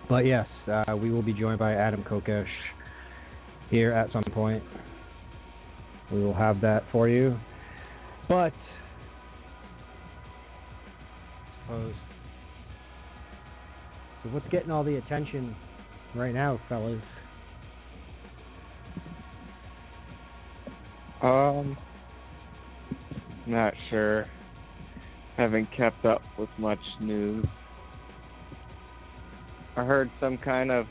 But yes, we will be joined by Adam Kokesh here at some point. We will have that for you. But suppose, so what's getting all the attention right now, fellas? Not sure. Haven't kept up with much news. I heard some kind of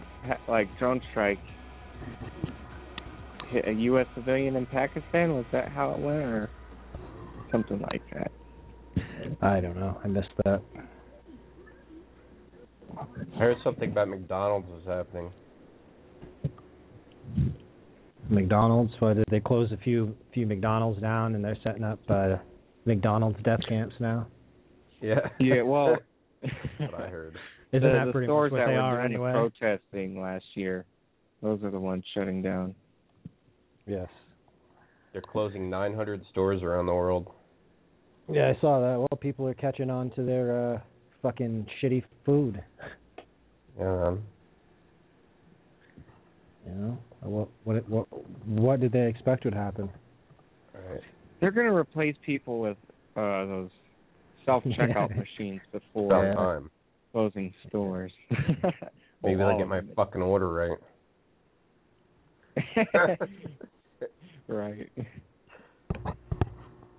drone strike hit a U.S. civilian in Pakistan. Was that how it went, or something like that? I don't know. I missed that. I heard something about McDonald's was happening. McDonald's? What, did they close a few McDonald's down and they're setting up McDonald's death camps now? Yeah. Yeah, well, that's what I heard. Isn't that the pretty stores much what that they were are doing anyway? the protesting last year, those are the ones shutting down. Yes. They're closing 900 stores around the world. Yeah, I saw that. Well, people are catching on to their fucking shitty food. Yeah. You know, what did they expect would happen? Right. They're going to replace people with those self-checkout machines before closing stores. Maybe I'll get my fucking order right. Right.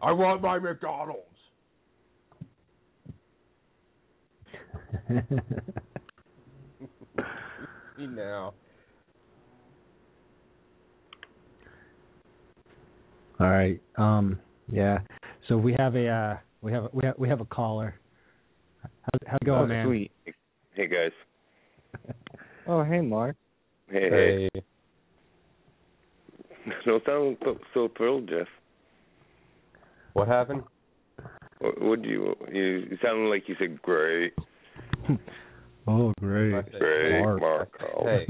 I want my McDonald's. Now. All right. Yeah. So we have a caller. How's it going, man? Sweet. Hey guys. Oh, hey, Mark. Hey. Don't sound so thrilled, Jeff. What happened? What you sounded like you said great. Oh, great. Great, Mark. Hey.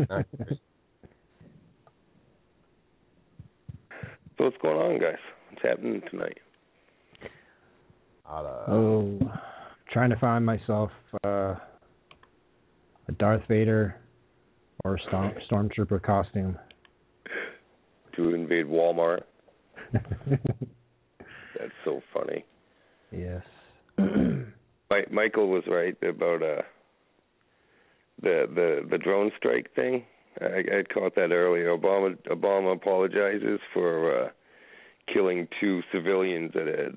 So what's going on, guys? What's happening tonight? Trying to find myself a Darth Vader or a Stormtrooper costume. To invade Walmart. That's so funny. Yes. Michael was right about the drone strike thing. I caught that earlier. Obama apologizes for killing 2 civilians that had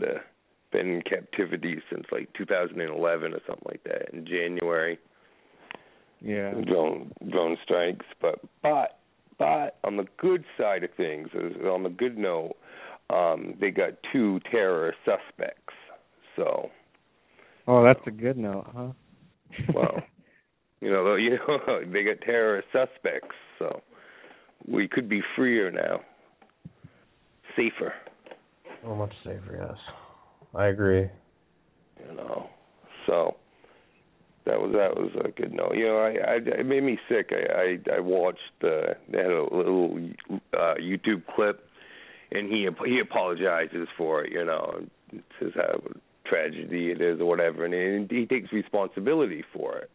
been in captivity since 2011 or something like that in January. Yeah. Drone strikes, but on the good side of things, on the good note, they got 2 terror suspects. So. Oh, that's a good note, huh? Well, you know, they got terror suspects, so we could be freer now, safer. Oh, much safer, yes. I agree. You know, so that was a good note. You know, it made me sick. I watched. They had a little YouTube clip, and he apologizes for it. You know, it says how tragedy it is or whatever, and he takes responsibility for it.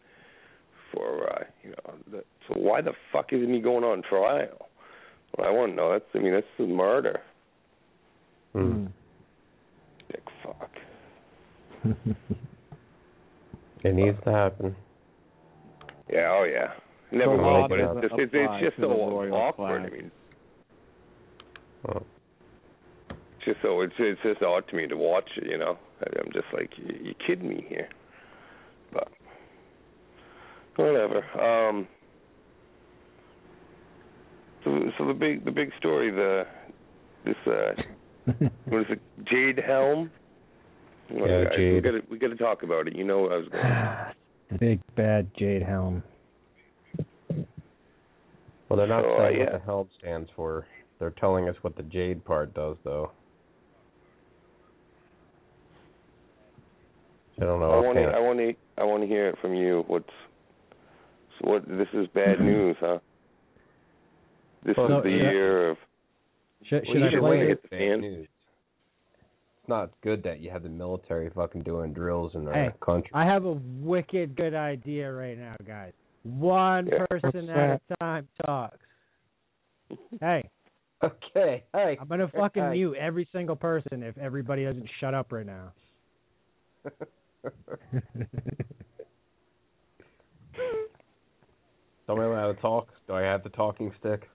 So why the fuck isn't he going on trial? Well, I want to know. That's a murder. Dick fuck. It needs to happen. Yeah, oh yeah. Never So will, but it's just so awkward. I mean, it's just odd to me to watch it. You know, I'm just like, you kidding me here? But whatever. So the big story, this what is it, Jade Helm? Yeah, Jade. We got to talk about it. You know what I was going. The big bad Jade Helm. Well, they're not saying what the Helm stands for. They're telling us what the Jade part does, though. I don't know. I want to hear it from you. This is bad news, huh? This is the year of Should I play it? News. It's not good that you have the military fucking doing drills in the country. I have a wicked good idea right now, guys. One person at a time talks. Hey. Okay. Hey. I'm gonna fucking mute every single person if everybody doesn't shut up right now. Am I allowed to talk? Do I have the talking stick?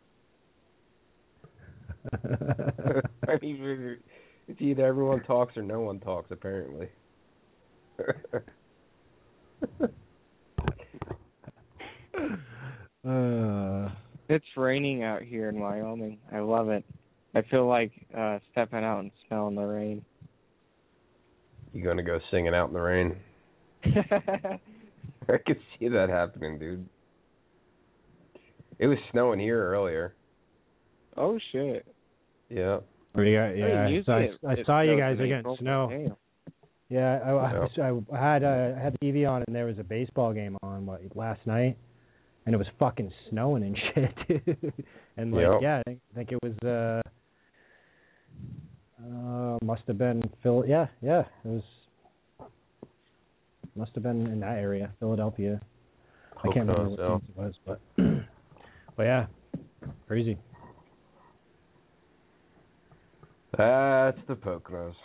I mean, it's either everyone talks or no one talks, apparently. It's raining out here in Wyoming. I love it. I feel like stepping out and smelling the rain. You gonna go singing out in the rain? I could see that happening, dude. It was snowing here earlier. Oh shit. Yeah. I saw you guys against snow. Damn. Yeah, I had the TV on and there was a baseball game on last night, and it was fucking snowing and shit. And I think it was must have been Phil. Yeah, it was. Must have been in that area, Philadelphia. I can't remember what team it was, but yeah, crazy. That's the Poconos.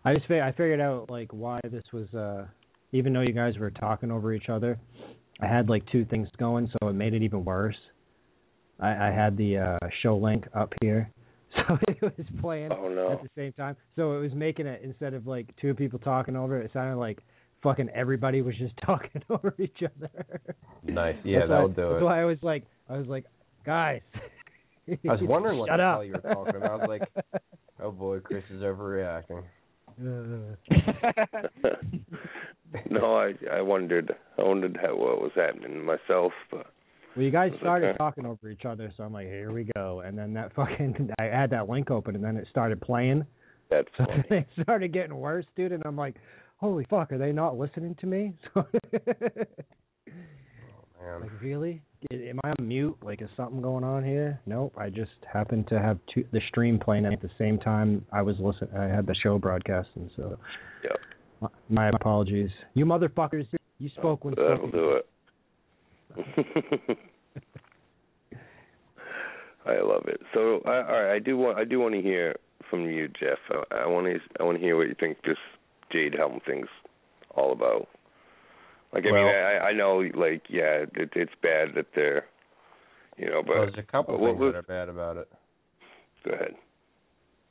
I figured out why this was even though you guys were talking over each other, I had two things going, so it made it even worse. I had the show link up here, so it was playing at the same time. So it was making it, instead of two people talking over it sounded like fucking everybody was just talking over each other. Nice, yeah, that'll do it. That's why I was like, guys. I was wondering what the hell you were talking about. I was like, oh boy, Chris is overreacting. No, I wondered what was happening myself, but. Well, you guys started talking over each other, so I'm like, here we go. And then I had that link open, and then it started playing. That's funny. It started getting worse, dude, and I'm like, holy fuck, are they not listening to me? Oh, man. Really? Am I on mute? Is something going on here? Nope, I just happened to have the stream playing at the same time I was listening. I had the show broadcasting, so. Yep. My apologies. You motherfuckers, you spoke when. That'll do it. I love it. So, all right, I do want to hear from you, Jeff. I want to hear what you think this Jade Helm thing's all about. I mean, I know, it's bad that they're, but there's a couple things that are bad about it. Go ahead.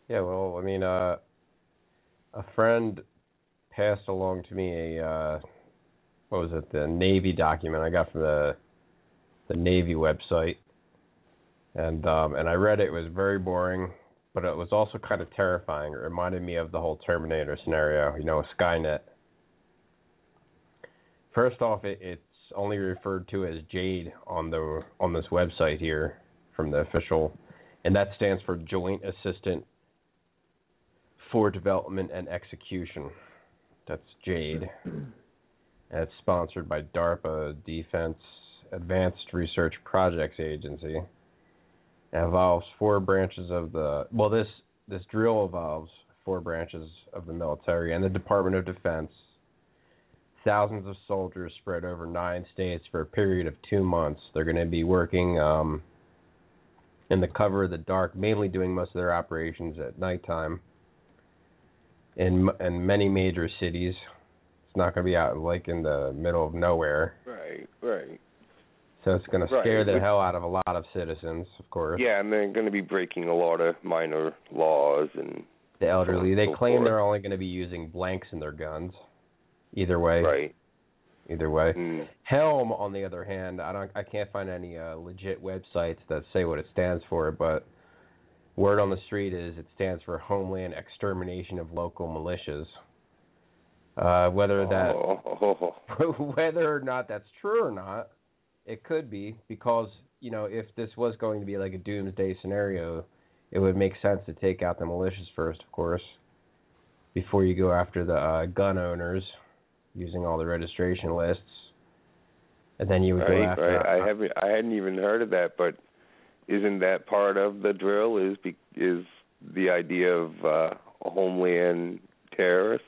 Yeah, well, I mean, a friend passed along to me the Navy document I got from the Navy website, and I read it. It was very boring, but it was also kind of terrifying. It reminded me of the whole Terminator scenario, Skynet. First off, it's only referred to as Jade on this website here from the official, and that stands for Joint Assistant for Development and Execution. That's Jade. And it's sponsored by DARPA, Defense Advanced Research Projects Agency. It involves four branches of this drill involves four branches of the military and the Department of Defense. Thousands of soldiers spread over 9 states for a period of 2 months. They're going to be working in the cover of the dark, mainly doing most of their operations at nighttime in many major cities. It's not going to be out in the middle of nowhere. Right. So it's going to scare the hell out of a lot of citizens, of course. Yeah, and they're going to be breaking a lot of minor laws and the elderly. They claim they're only going to be using blanks in their guns. Either way. Right. Either way. Helm, on the other hand, I can't find any legit websites that say what it stands for, but word on the street is it stands for Homeland Extermination of Local Militias. Whether or not that's true or not, it could be, because if this was going to be like a doomsday scenario, it would make sense to take out the militias first, of course, before you go after the gun owners using all the registration lists, and then you would go after. Right. I hadn't even heard of that, but isn't that part of the drill? Is the idea of a homeland terrorist?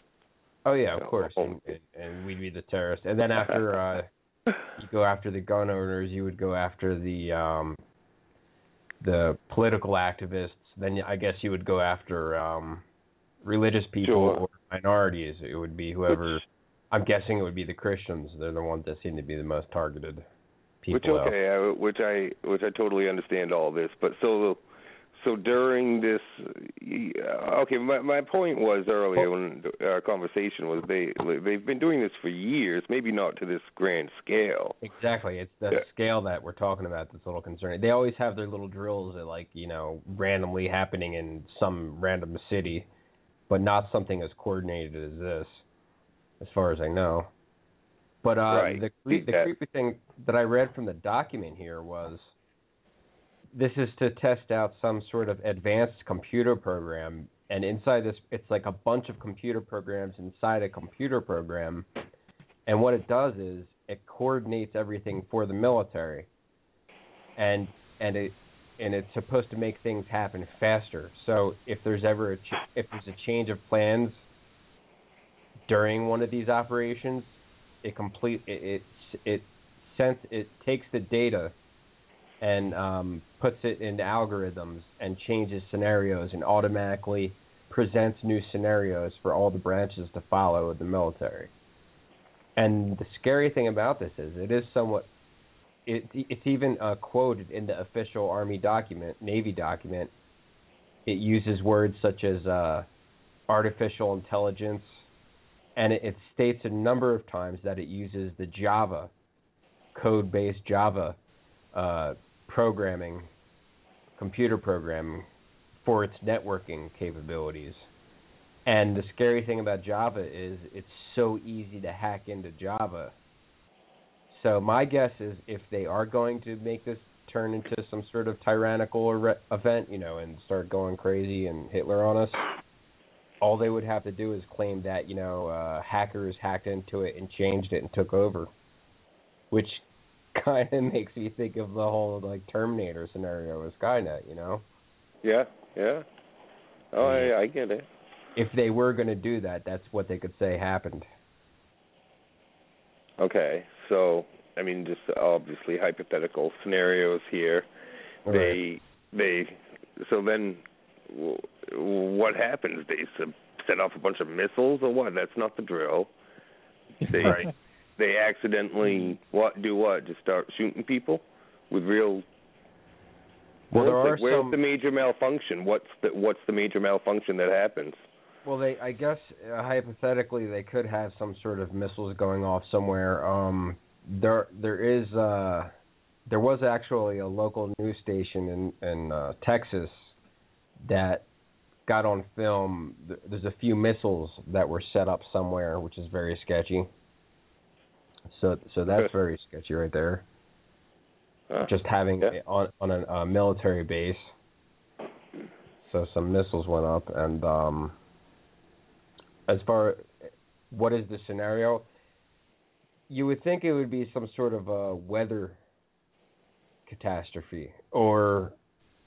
Oh yeah, of course, and we'd be the terrorists. And then after you go after the gun owners, you would go after the political activists. Then I guess you would go after religious people or minorities. It would be whoever. I'm guessing it would be the Christians. They're the ones that seem to be the most targeted people. Which I totally understand all this, but so during this, my point was earlier when our conversation was they've been doing this for years, maybe not to this grand scale. Exactly, it's the scale that we're talking about that's a little concerning. They always have their little drills that randomly happening in some random city, but not something as coordinated as this, as far as I know. But the creepy thing that I read from the document here was this is to test out some sort of advanced computer program, and inside this, it's like a bunch of computer programs inside a computer program, and what it does is it coordinates everything for the military, and it's supposed to make things happen faster. So if there's ever if there's a change of plans during one of these operations, it takes the data and puts it into algorithms and changes scenarios and automatically presents new scenarios for all the branches to follow the military. And the scary thing about this is it is somewhat, it's even quoted in the official Army document, Navy document. It uses words such as artificial intelligence, and it states a number of times that it uses the Java, code-based Java computer programming for its networking capabilities. And the scary thing about Java is it's so easy to hack into Java. So my guess is if they are going to make this turn into some sort of tyrannical event, and start going crazy and Hitler on us, all they would have to do is claim that, hackers hacked into it and changed it and took over, which kind of makes me think of the whole Terminator scenario with Skynet, Yeah. Oh, I get it. If they were going to do that, that's what they could say happened. Okay, so just obviously hypothetical scenarios here. Right. So then, what happens? They set off a bunch of missiles or what? That's not the drill. Right. They accidentally just start shooting people with real. Well, where's the major malfunction? What's the major malfunction that happens? Well, I guess hypothetically they could have some sort of missiles going off somewhere. There was actually a local news station in Texas that got on film. There's a few missiles that were set up somewhere, which is very sketchy. So that's very sketchy right there. Just having it on a military base. So some missiles went up, and as far what is the scenario, you would think it would be some sort of a weather catastrophe or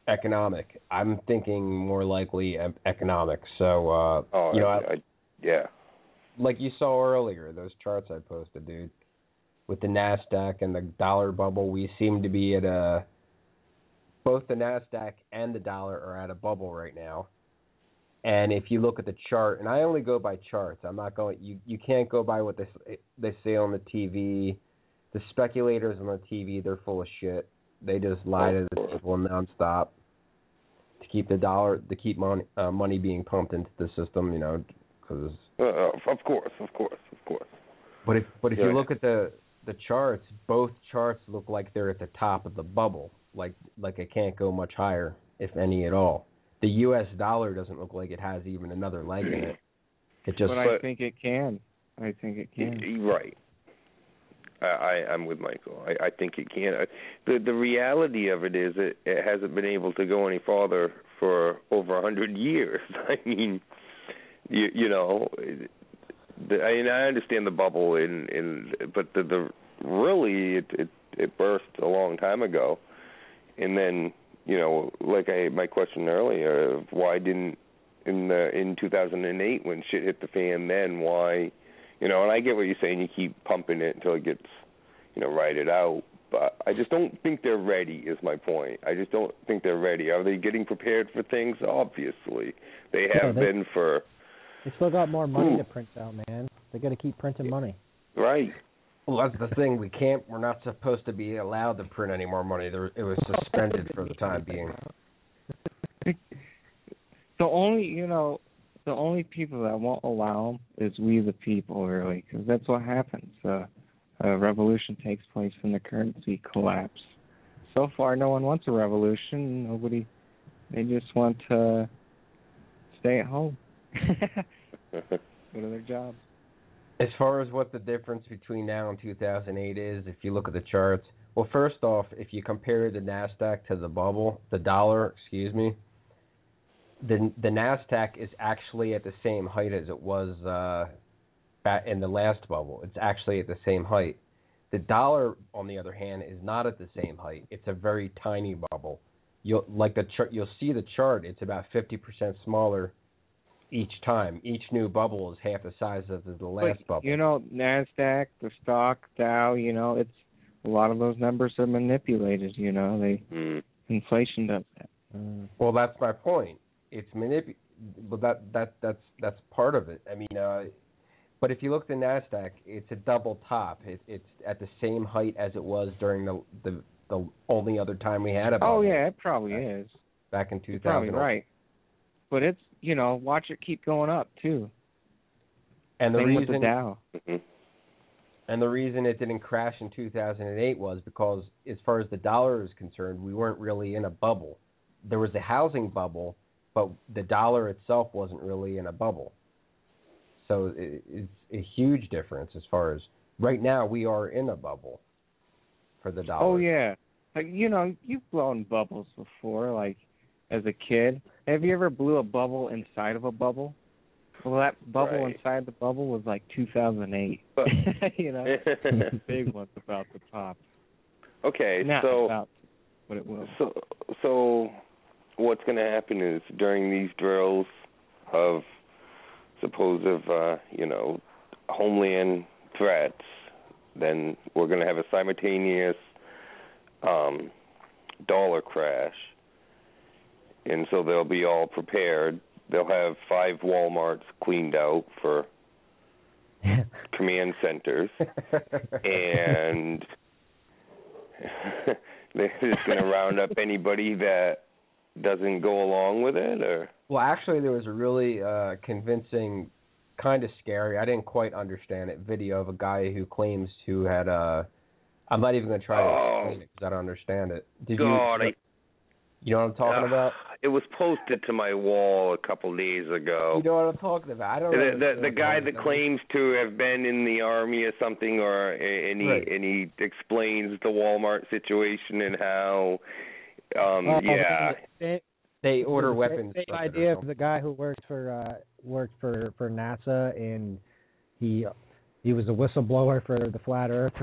economic. I'm thinking more likely economic. So like you saw earlier, those charts I posted, dude, with the NASDAQ and the dollar bubble, we seem to be at both the NASDAQ and the dollar are at a bubble right now. And if you look at the chart, and I only go by charts, I'm not going. You can't go by what they say on the TV. The speculators on the TV, they're full of shit. They just lie to the people nonstop to keep money being pumped into the system, because. Of course. But if you look at the charts, both charts look like they're at the top of the bubble, like it can't go much higher, if any at all. The U.S. dollar doesn't look like it has even another leg in it. But I think it can. Right. I'm with Michael. I think it can. The reality of it is it hasn't been able to go any farther for over 100 years. I mean, I understand the bubble, but really it burst a long time ago, and then like my question earlier of why didn't in 2008 when shit hit the fan then, why, and I get what you're saying, you keep pumping it until it gets, righted out, but I just don't think they're ready is my point. I just don't think they're ready. Are they getting prepared for things? Obviously. They have been for... They still got more money to print out, man. They got to keep printing money. Right. Well, that's the thing. We're not supposed to be allowed to print any more money. It was suspended for the time being. The only people that won't allow them is we the people, really, because that's what happens. A revolution takes place when the currency collapse. So far, no one wants a revolution. They just want to stay at home. Go to their jobs. As far as what the difference between now and 2008 is, if you look at the charts, well, first off, if you compare the NASDAQ to the dollar, the NASDAQ is actually at the same height as it was back in the last bubble. It's actually at the same height. The dollar, on the other hand, is not at the same height. It's a very tiny bubble. You'll see the chart. It's about 50% smaller each time. Each new bubble is half the size of the last bubble. NASDAQ, the stock, Dow, it's a lot of those numbers are manipulated, Inflation does that. Well, that's my point. It's but that's part of it. I mean, but if you look at the NASDAQ, it's a double top. It's at the same height as it was during the only other time we had a bubble. Oh yeah, it probably is. Back in 2000. Probably right. But it's watch it keep going up too. And the Same reason with the Dow. And the reason it didn't crash in 2008 was because, as far as the dollar is concerned, we weren't really in a bubble. There was a housing bubble, but the dollar itself wasn't really in a bubble. So it's a huge difference as far as right now we are in a bubble for the dollar. Oh yeah, you've blown bubbles before, like as a kid. Have you ever blew a bubble inside of a bubble? Well, that bubble inside the bubble was like 2008. Big ones about the top. Okay, Not so about what it was. So what's going to happen is during these drills of homeland threats, then we're going to have a simultaneous dollar crash, and so they'll be all prepared. They'll have 5 Walmarts cleaned out for command centers, and they're just going to round up anybody that doesn't go along with it, or? Well, actually, there was a really convincing, kind of scary, I didn't quite understand it, video of a guy who claims to had I'm not even going to try to explain it because I don't understand it. You know what I'm talking about? It was posted to my wall a couple days ago. You know what I'm talking about? I don't know. The guy that claims to have been in the army or something, and he explains the Walmart situation and how, they order weapons. Same idea of the guy who worked for NASA, and he was a whistleblower for the flat Earth.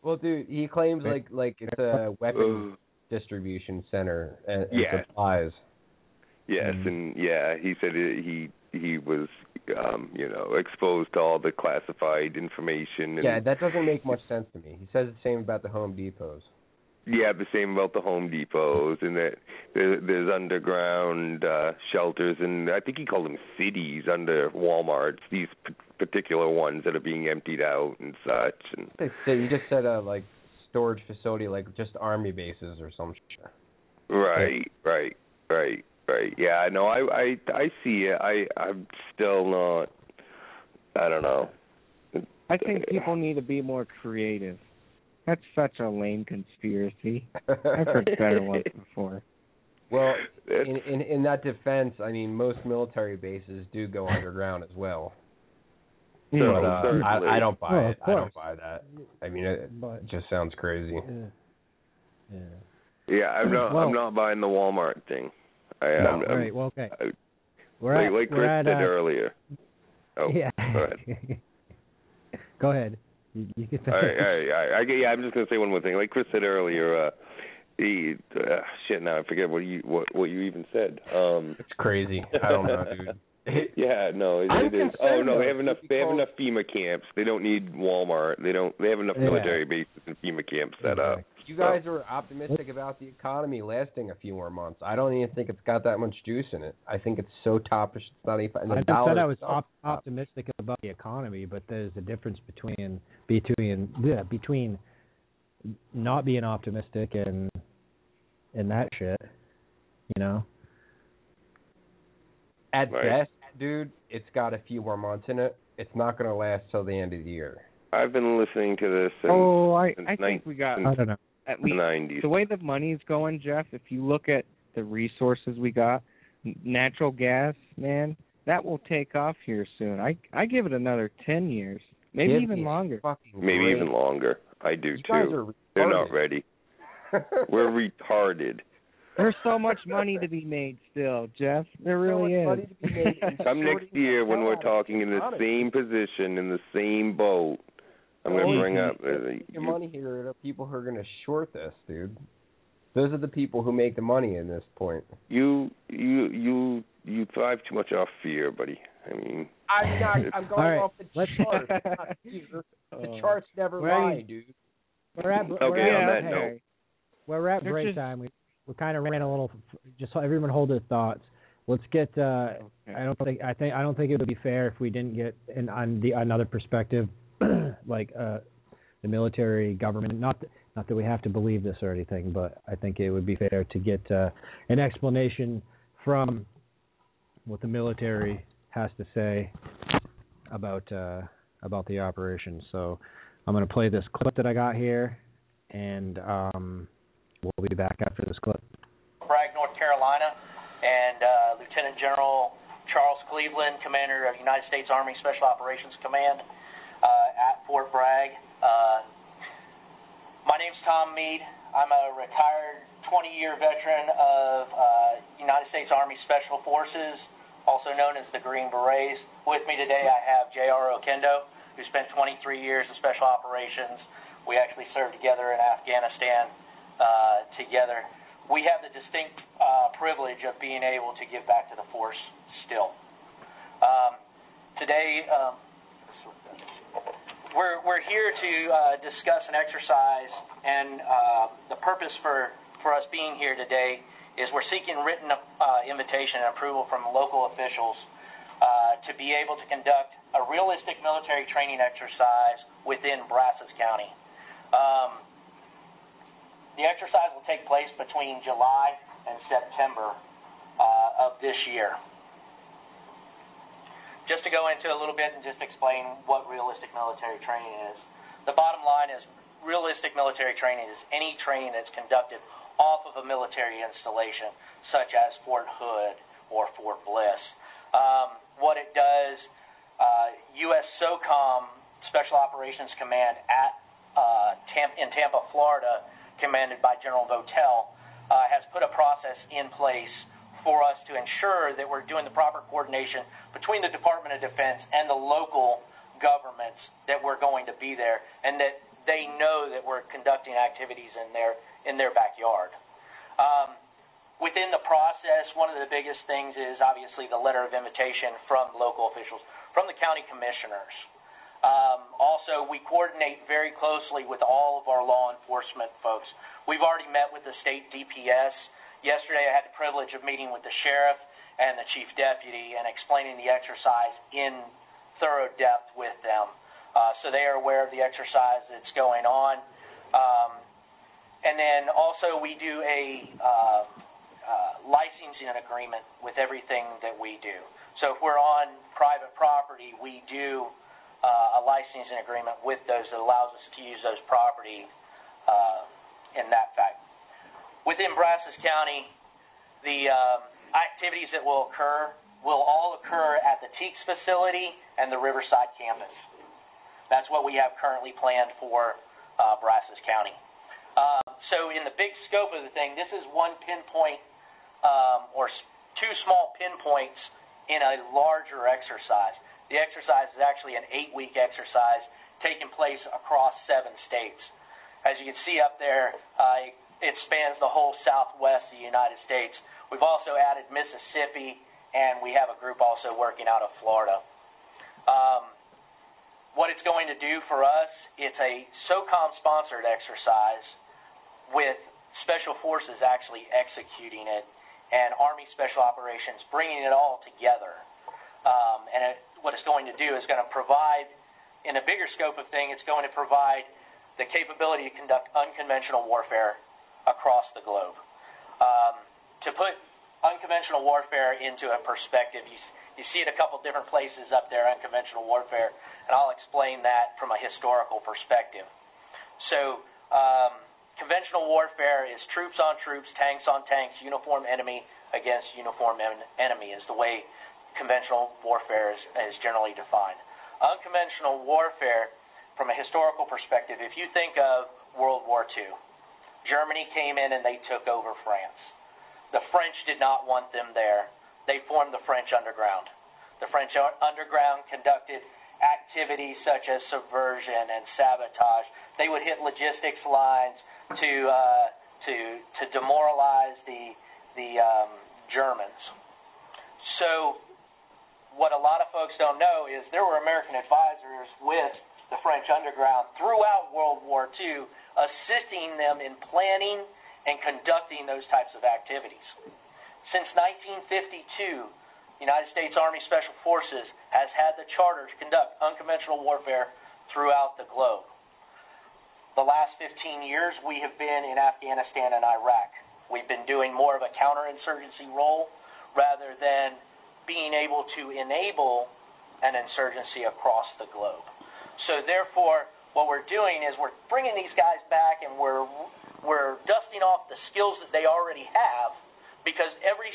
Well, dude, he claims like it's a weapons distribution center and supplies. Yes, and he said he was exposed to all the classified information. And, that doesn't make much sense to me. He says the same about the Home Depots. Yeah, the same about the Home Depots, and that there's underground shelters, and I think he called them cities under Walmarts, these particular ones that are being emptied out and such. And you just said like storage facility, like just army bases or some shit. Right. Yeah, no, I see it. I'm still not. I don't know. I think people need to be more creative. That's such a lame conspiracy. I've heard better ones before. Well, in that defense, I mean, most military bases do go underground as well. But I don't buy it. I don't buy that. I mean, it just sounds crazy. Yeah, I'm not buying the Walmart thing. Right. Well, okay. Like Chris said earlier. Oh, yeah. Go ahead. Go ahead. You can yeah, I'm just gonna say one more thing. Like Chris said earlier, shit. Now I forget what you even said. It's crazy. I don't know, dude. Yeah, no, it is. Oh no, they have enough. They have enough FEMA camps. They don't need Walmart. They have enough military bases and FEMA camps set up. You guys are optimistic about the economy lasting a few more months. I don't even think it's got that much juice in it. I think it's so toppish. It's not even. I just said I was optimistic about the economy, but there's a difference between not being optimistic and that shit. You know. At best, dude, it's got a few more months in it. It's not going to last till the end of the year. I've been listening to this since, I think we got, I don't know. At least the 90s. The way the money's going, Jeff, if you look at the resources we got, natural gas, man, that will take off here soon. I give it another 10 years, maybe even longer. Maybe even longer. I do, you guys are too. They're not ready. We're retarded. There's so much money to be made still, Jeff. There really is. Come next year when we're talking in the same position, in the same boat, I'm going to bring up... your money here are the people who are going to short this, dude. Those are the people who make the money in this point. You thrive too much off fear, buddy. I mean... I'm going off the charts. The charts never lie, dude. We're at break time. We kind of ran a little. Just everyone hold their thoughts. Let's get. I don't think it would be fair if we didn't get another perspective, like the military government. Not that we have to believe this or anything, but I think it would be fair to get an explanation from what the military has to say about the operation. So I'm going to play this clip that I got here, and we'll be back after this clip. Bragg, North Carolina, and Lieutenant General Charles Cleveland, Commander of United States Army Special Operations Command at Fort Bragg. My name's Tom Meade. I'm a retired 20-year veteran of United States Army Special Forces, also known as the Green Berets. With me today I have J.R. Okendo, who spent 23 years in Special Operations. We actually served together in Afghanistan together. We have the distinct privilege of being able to give back to the force still. Today, we're here to discuss an exercise, and the purpose for us being here today is we're seeking written invitation and approval from local officials to be able to conduct a realistic military training exercise within Brazos County. The exercise will take place between July and September of this year. Just to go into a little bit and just explain what realistic military training is. The bottom line is realistic military training is any training that's conducted off of a military installation, such as Fort Hood or Fort Bliss. What it does, U.S. SOCOM Special Operations Command in Tampa, Florida, commanded by General Votel, has put a process in place for us to ensure that we're doing the proper coordination between the Department of Defense and the local governments that we're going to be there, and that they know that we're conducting activities in their backyard. Within the process, one of the biggest things is obviously the letter of invitation from local officials, from the county commissioners. Also, we coordinate very closely with all of our law enforcement folks. We've already met with the state DPS. Yesterday, I had the privilege of meeting with the sheriff and the chief deputy and explaining the exercise in thorough depth with them. So they are aware of the exercise that's going on. And then also we do a licensing agreement with everything that we do. So if we're on private property, we do a licensing agreement with those that allows us to use those property in that fact. Within Brazos County, the activities that will all occur at the Teeks facility and the Riverside campus. That's what we have currently planned for Brazos County. So in the big scope of the thing, this is one pinpoint or two small pinpoints in a larger exercise. The exercise is actually an 8-week exercise taking place across 7 states. As you can see up there, it spans the whole southwest of the United States. We've also added Mississippi, and we have a group also working out of Florida. What it's going to do for us, it's a SOCOM-sponsored exercise with Special Forces actually executing it and Army Special Operations bringing it all together. What it's going to do is going to provide, in a bigger scope of thing, it's going to provide the capability to conduct unconventional warfare across the globe. To put unconventional warfare into a perspective, you see it a couple different places up there, unconventional warfare, and I'll explain that from a historical perspective. So, conventional warfare is troops on troops, tanks on tanks, uniform enemy against uniform enemy is the way conventional warfare is generally defined. Unconventional warfare, from a historical perspective, if you think of World War II, Germany came in and they took over France. The French did not want them there. They formed the French underground. The French underground conducted activities such as subversion and sabotage. They would hit logistics lines to demoralize the Germans. So what a lot of folks don't know is there were American advisors with the French underground throughout World War II, assisting them in planning and conducting those types of activities. Since 1952, the United States Army Special Forces has had the charter to conduct unconventional warfare throughout the globe. The last 15 years, we have been in Afghanistan and Iraq. We've been doing more of a counterinsurgency role rather than being able to enable an insurgency across the globe. So therefore, what we're doing is we're bringing these guys back and we're dusting off the skills that they already have, because every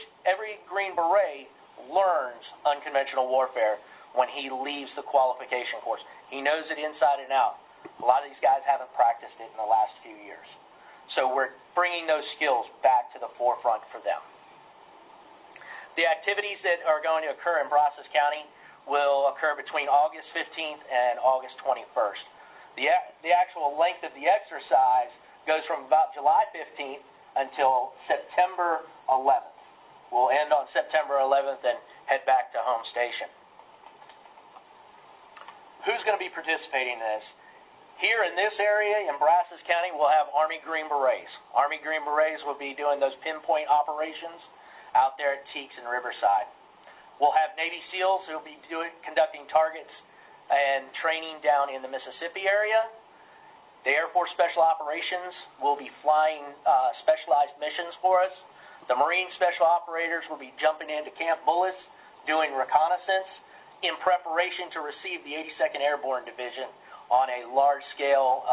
Green Beret learns unconventional warfare when he leaves the qualification course. He knows it inside and out. A lot of these guys haven't practiced it in the last few years. So we're bringing those skills back to the forefront for them. The activities that are going to occur in Brazos County will occur between August 15th and August 21st. The actual length of the exercise goes from about July 15th until September 11th. We'll end on September 11th and head back to home station. Who's going to be participating in this? Here in this area, in Brazos County, we'll have Army Green Berets. Army Green Berets will be doing those pinpoint operations out there at Teeks and Riverside. We'll have Navy SEALs who will be conducting targets and training down in the Mississippi area. The Air Force Special Operations will be flying specialized missions for us. The Marine Special Operators will be jumping into Camp Bullis, doing reconnaissance in preparation to receive the 82nd Airborne Division on a large-scale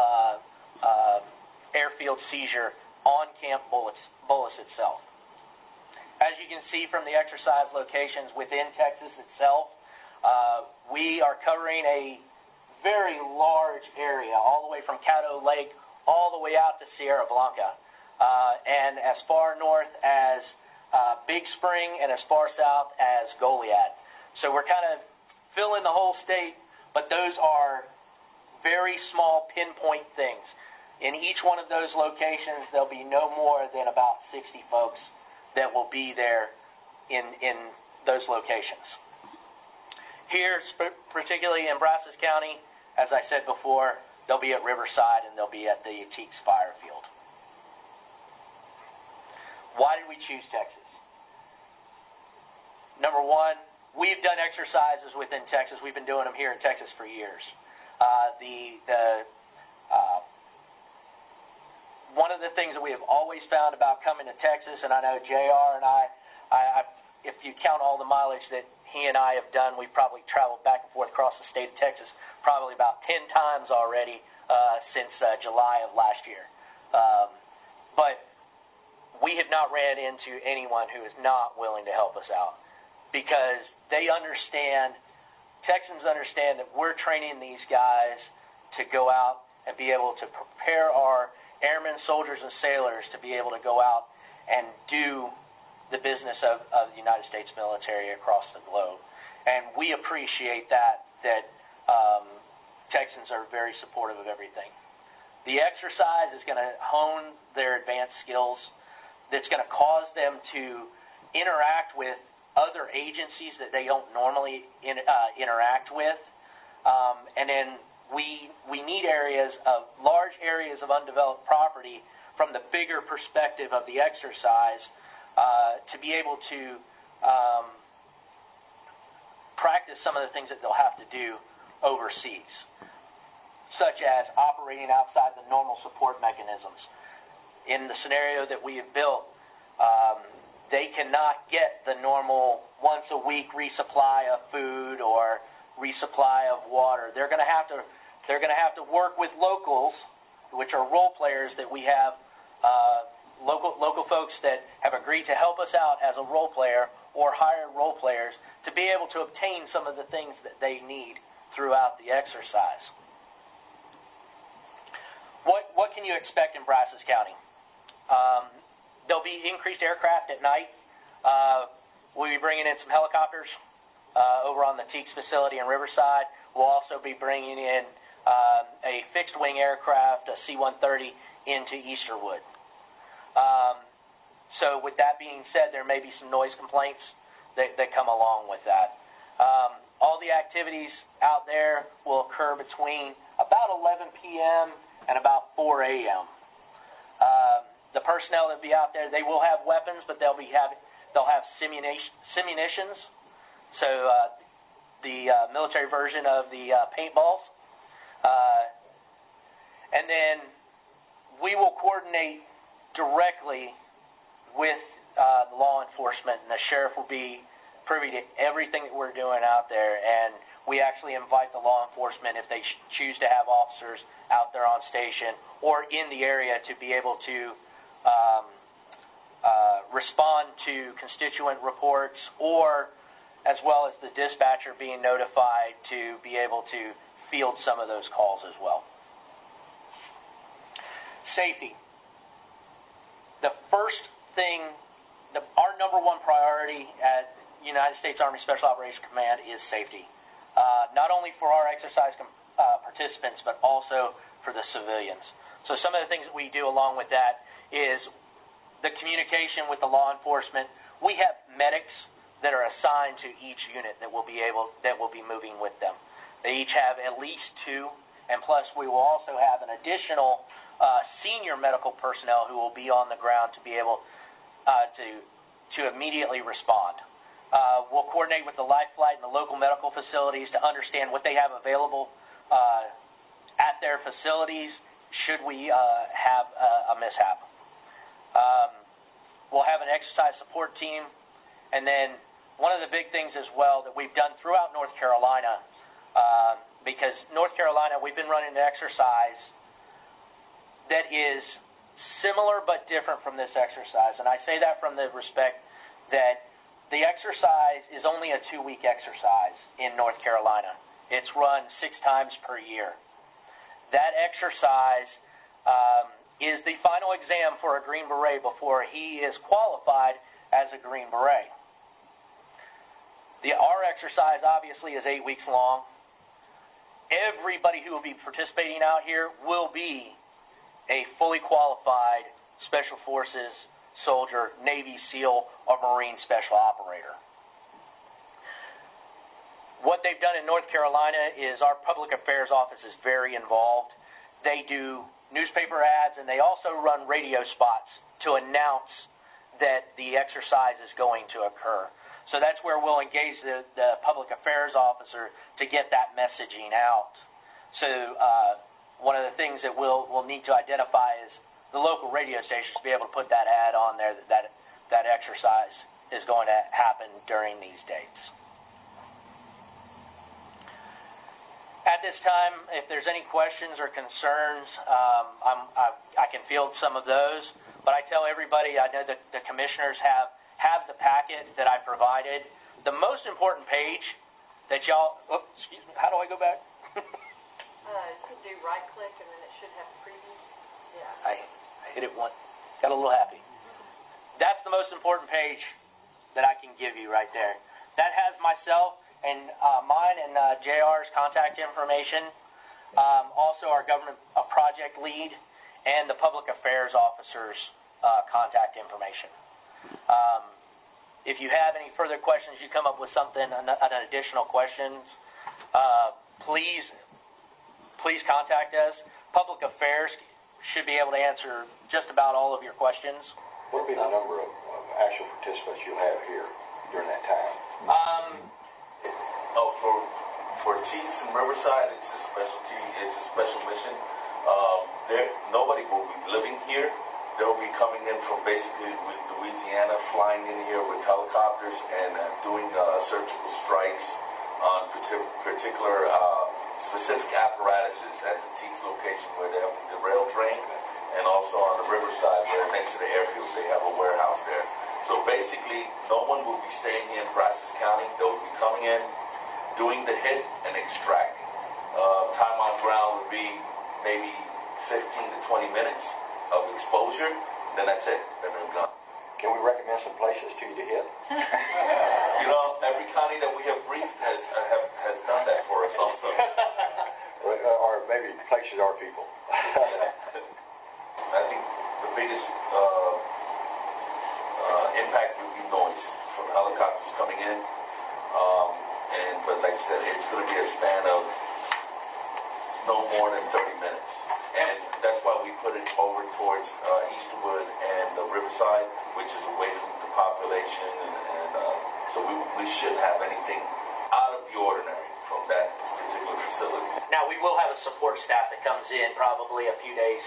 airfield seizure on Camp Bullis itself. As you can see from the exercise locations within Texas itself, we are covering a very large area, all the way from Caddo Lake all the way out to Sierra Blanca, and as far north as Big Spring and as far south as Goliad. So we're kind of filling the whole state, but those are very small pinpoint things. In each one of those locations, there'll be no more than about 60 folks that will be there in those locations. Here, particularly in Brazos County, as I said before, they'll be at Riverside and they'll be at the Teeks Fire Field. Why did we choose Texas? Number one, we've done exercises within Texas. We've been doing them here in Texas for years. One of the things that we have always found about coming to Texas, and I know JR and I if you count all the mileage that he and I have done, we've probably traveled back and forth across the state of Texas probably about 10 times already since July of last year. But we have not ran into anyone who is not willing to help us out, because they understand, Texans understand that we're training these guys to go out and be able to prepare our airmen, soldiers, and sailors to be able to go out and do the business of the United States military across the globe. And we appreciate that Texans are very supportive of everything. The exercise is going to hone their advanced skills. That's going to cause them to interact with other agencies that they don't normally interact with. And then we need large areas of undeveloped property from the bigger perspective of the exercise to be able to practice some of the things that they'll have to do overseas, such as operating outside the normal support mechanisms. In the scenario that we have built, they cannot get the normal once-a-week resupply of food or resupply of water. They're going to have to work with locals, which are role players that we have, local folks that have agreed to help us out as a role player or hire role players to be able to obtain some of the things that they need throughout the exercise. What can you expect in Brazos County? There'll be increased aircraft at night. We'll be bringing in some helicopters over on the Teaks facility in Riverside. We'll also be bringing in a fixed-wing aircraft, a C-130, into Easterwood. So with that being said, there may be some noise complaints that come along with that. All the activities out there will occur between about 11 p.m. and about 4 a.m. The personnel that will be out there, they will have weapons, but they'll have simunitions. So the military version of the paintballs. And then we will coordinate directly with the law enforcement, and the sheriff will be privy to everything that we're doing out there. And we actually invite the law enforcement, if they choose to have officers out there on station or in the area, to be able to respond to constituent reports, or as well as the dispatcher being notified to be able to field some of those calls as well. Safety. The first thing, our number one priority at United States Army Special Operations Command is safety, not only for our exercise participants, but also for the civilians. So some of the things that we do along with that is the communication with the law enforcement. We have medics that are assigned to each unit that will be moving with them. They each have at least 2, and plus we will also have an additional senior medical personnel who will be on the ground to be able to immediately respond. We'll coordinate with the Life Flight and the local medical facilities to understand what they have available at their facilities should we have a mishap. We'll have an exercise support team, and then one of the big things as well that we've done throughout North Carolina, because North Carolina, we've been running an exercise that is similar but different from this exercise, and I say that from the respect that the exercise is only a 2-week exercise in North Carolina. It's run 6 times per year. That exercise is the final exam for a Green Beret before he is qualified as a Green Beret. Our exercise obviously is 8 weeks long. Everybody who will be participating out here will be a fully qualified Special Forces soldier, Navy SEAL, or Marine Special Operator. What they've done in North Carolina is our public affairs office is very involved. They do newspaper ads, and they also run radio spots to announce that the exercise is going to occur. So that's where we'll engage the public affairs officer to get that messaging out. So one of the things that we'll need to identify is the local radio stations to be able to put that ad on there that exercise is going to happen during these dates. At this time, if there's any questions or concerns, I can field some of those. But I tell everybody, I know that the commissioners have the packet that I provided. The most important page that y'all, how do I go back? You can do right-click, and then it should have preview. Yeah. I hit it once. Got a little happy. That's the most important page that I can give you right there. That has myself and mine and JR's contact information. Also our government project lead and the public affairs officer's contact information. If you have any further questions, you come up with something, an additional questions, please contact us. Public affairs should be able to answer just about all of your questions. What will be the number of actual participants you'll have here during that time? For Chiefs in Riverside, it's a specialty. It's a special mission. Nobody will be living here. They'll be coming in from basically Louisiana, flying in here with helicopters and doing surgical strikes on particular specific apparatuses at the Chiefs location where they have the rail train, and also on the Riverside where next to the airfield they have a warehouse there. So basically, no one will be staying here in Brazos County. They'll be coming in, doing the hit and extracting. Time on ground would be maybe 15 to 20 minutes of exposure, then that's it. Then they're gone. Can we recommend some places to you to hit? Every county that we have briefed has done that for us also. Or maybe places are people. I think the biggest impact would be noise from helicopters coming in. But like I said, it's going to be a span of no more than 30 minutes. And that's why we put it over towards Eastwood and the Riverside, which is away from the population. And so we shouldn't have anything out of the ordinary from that particular facility. Now, we will have a support staff that comes in probably a few days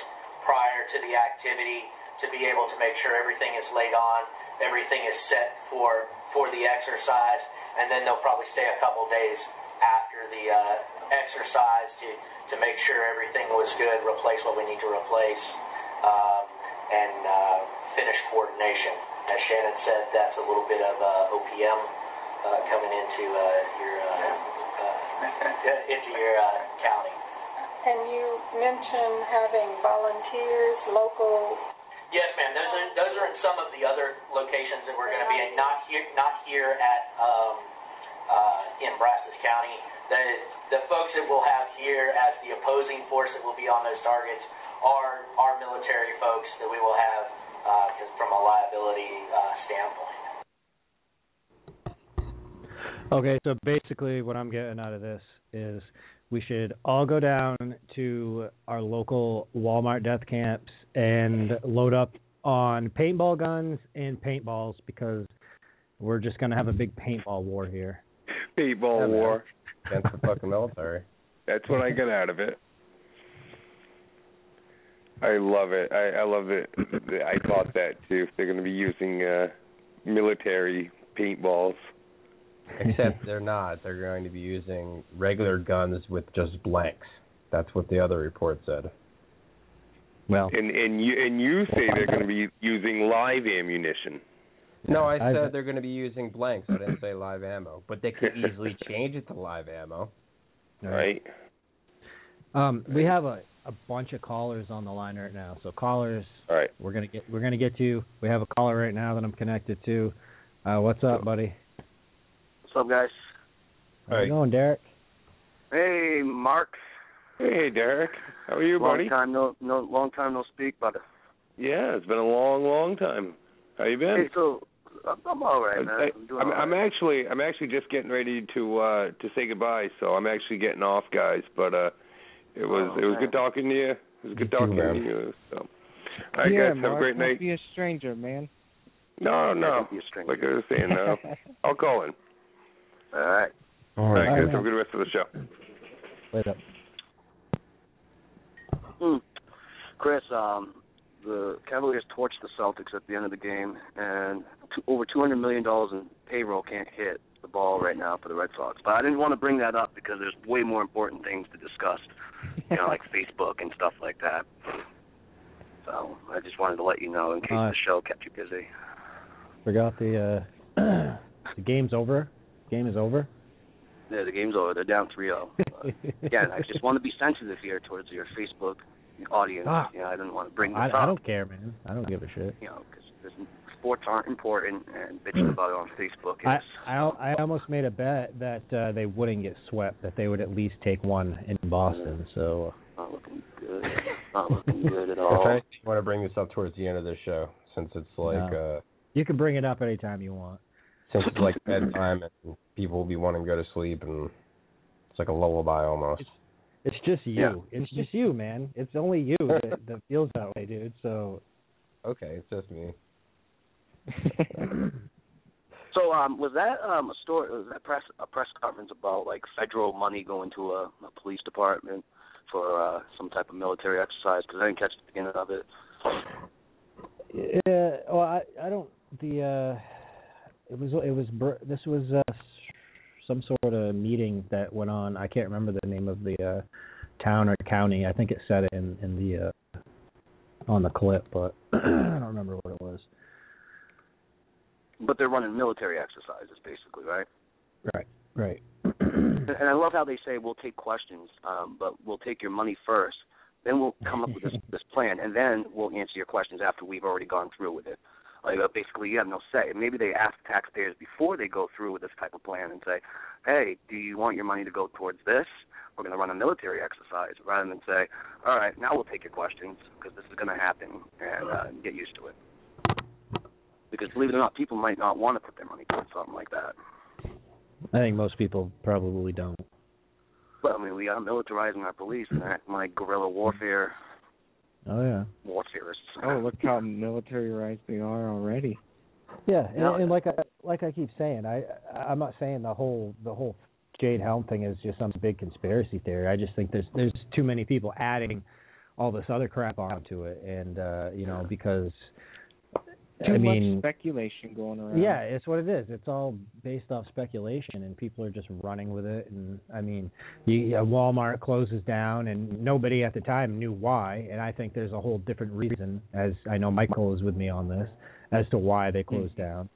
prior to the activity to be able to make sure everything is laid on, everything is set for the exercise, and then they'll probably stay a couple days after the exercise to make sure everything was good, replace what we need to replace, and finish coordination. As Shannon said, that's a little bit of OPM coming into your county. And you mentioned having volunteers, local. Yes, ma'am. Those are in some of the other locations that we're going to be in. Not here at in Brazos County. The folks that we'll have here as the opposing force that will be on those targets are our military folks that we will have from a liability standpoint. Okay, so basically what I'm getting out of this is we should all go down to our local Walmart death camps and load up on paintball guns and paintballs because we're just going to have a big paintball war here. Paintball war. Against the fucking military. That's what I get out of it. I love it. I love it. I thought that too. They're going to be using military paintballs. Except they're not. They're going to be using regular guns with just blanks. That's what the other report said. Well, and you say they're going to be using live ammunition. No, I said they're going to be using blanks. I didn't say live ammo. But they could easily change it to live ammo. Right. We have a bunch of callers on the line right now. So callers, all right. We're gonna get to you. We have a caller right now that I'm connected to. What's up, buddy? What's up, guys? How's it going, Derek? Hey, Mark. Hey, Derek. How are you, buddy? Long time no speak, brother. Yeah, it's been a long time. How you been? Hey, so I'm all right, man. I'm actually just getting ready to say goodbye, so I'm actually getting off, guys. But it was good talking to you. It was good talking to you. So, all right, guys, have a great night. Don't be a stranger, man. No. Don't be a stranger. Like I was saying, I'll call in. All right. All right, guys. Have a good rest of the show. Later. Chris, the Cavaliers torched the Celtics at the end of the game, and over $200 million in payroll can't hit the ball right now for the Red Sox. But I didn't want to bring that up because there's way more important things to discuss, like Facebook and stuff like that. So I just wanted to let you know in case the show kept you busy. Forgot the game's over. Game is over. Yeah, the game's over. They're down 3-0. Again, I just want to be sensitive here towards your Facebook audience. I didn't want to bring this up. I don't care, man. I don't give a shit. Because sports aren't important and bitching about it on Facebook is... I almost made a bet that they wouldn't get swept, that they would at least take one in Boston. So not looking good. Not looking good at all. I want to bring this up towards the end of the show, since it's like... you can bring it up anytime you want. Since it's like bedtime and people will be wanting to go to sleep, and it's like a lullaby almost. It's just you. Yeah. It's just you, man. It's only you that feels that way, dude. So. Okay, it's just me. So, was that a story? Was that a press conference about like federal money going to a police department for some type of military exercise? Because I didn't catch the beginning of it. Yeah. Well, I don't. This was some sort of meeting that went on. I can't remember the name of the town or county. I think it said it in the on the clip, but I don't remember what it was. But they're running military exercises, basically, right? Right. And I love how they say we'll take questions, but we'll take your money first. Then we'll come up with this plan, and then we'll answer your questions after we've already gone through with it. Like basically, you have no say. Maybe they ask taxpayers before they go through with this type of plan and say, "Hey, do you want your money to go towards this? We're going to run a military exercise," rather than say, "All right, now we'll take your questions because this is going to happen, and get used to it." Because believe it or not, people might not want to put their money towards something like that. I think most people probably don't. But I mean, we are militarizing our police and acting like guerrilla warfare. Oh yeah. Warfarists. Oh, look how militarized they are already. Yeah, and like I keep saying, I'm not saying the whole Jade Helm thing is just some big conspiracy theory. I just think there's too many people adding all this other crap onto it, and because Too much speculation going around. Yeah, it's what it is. It's all based off speculation, and people are just running with it. And I mean, Walmart closes down, and nobody at the time knew why. And I think there's a whole different reason, as I know Michael is with me on this, as to why they closed down.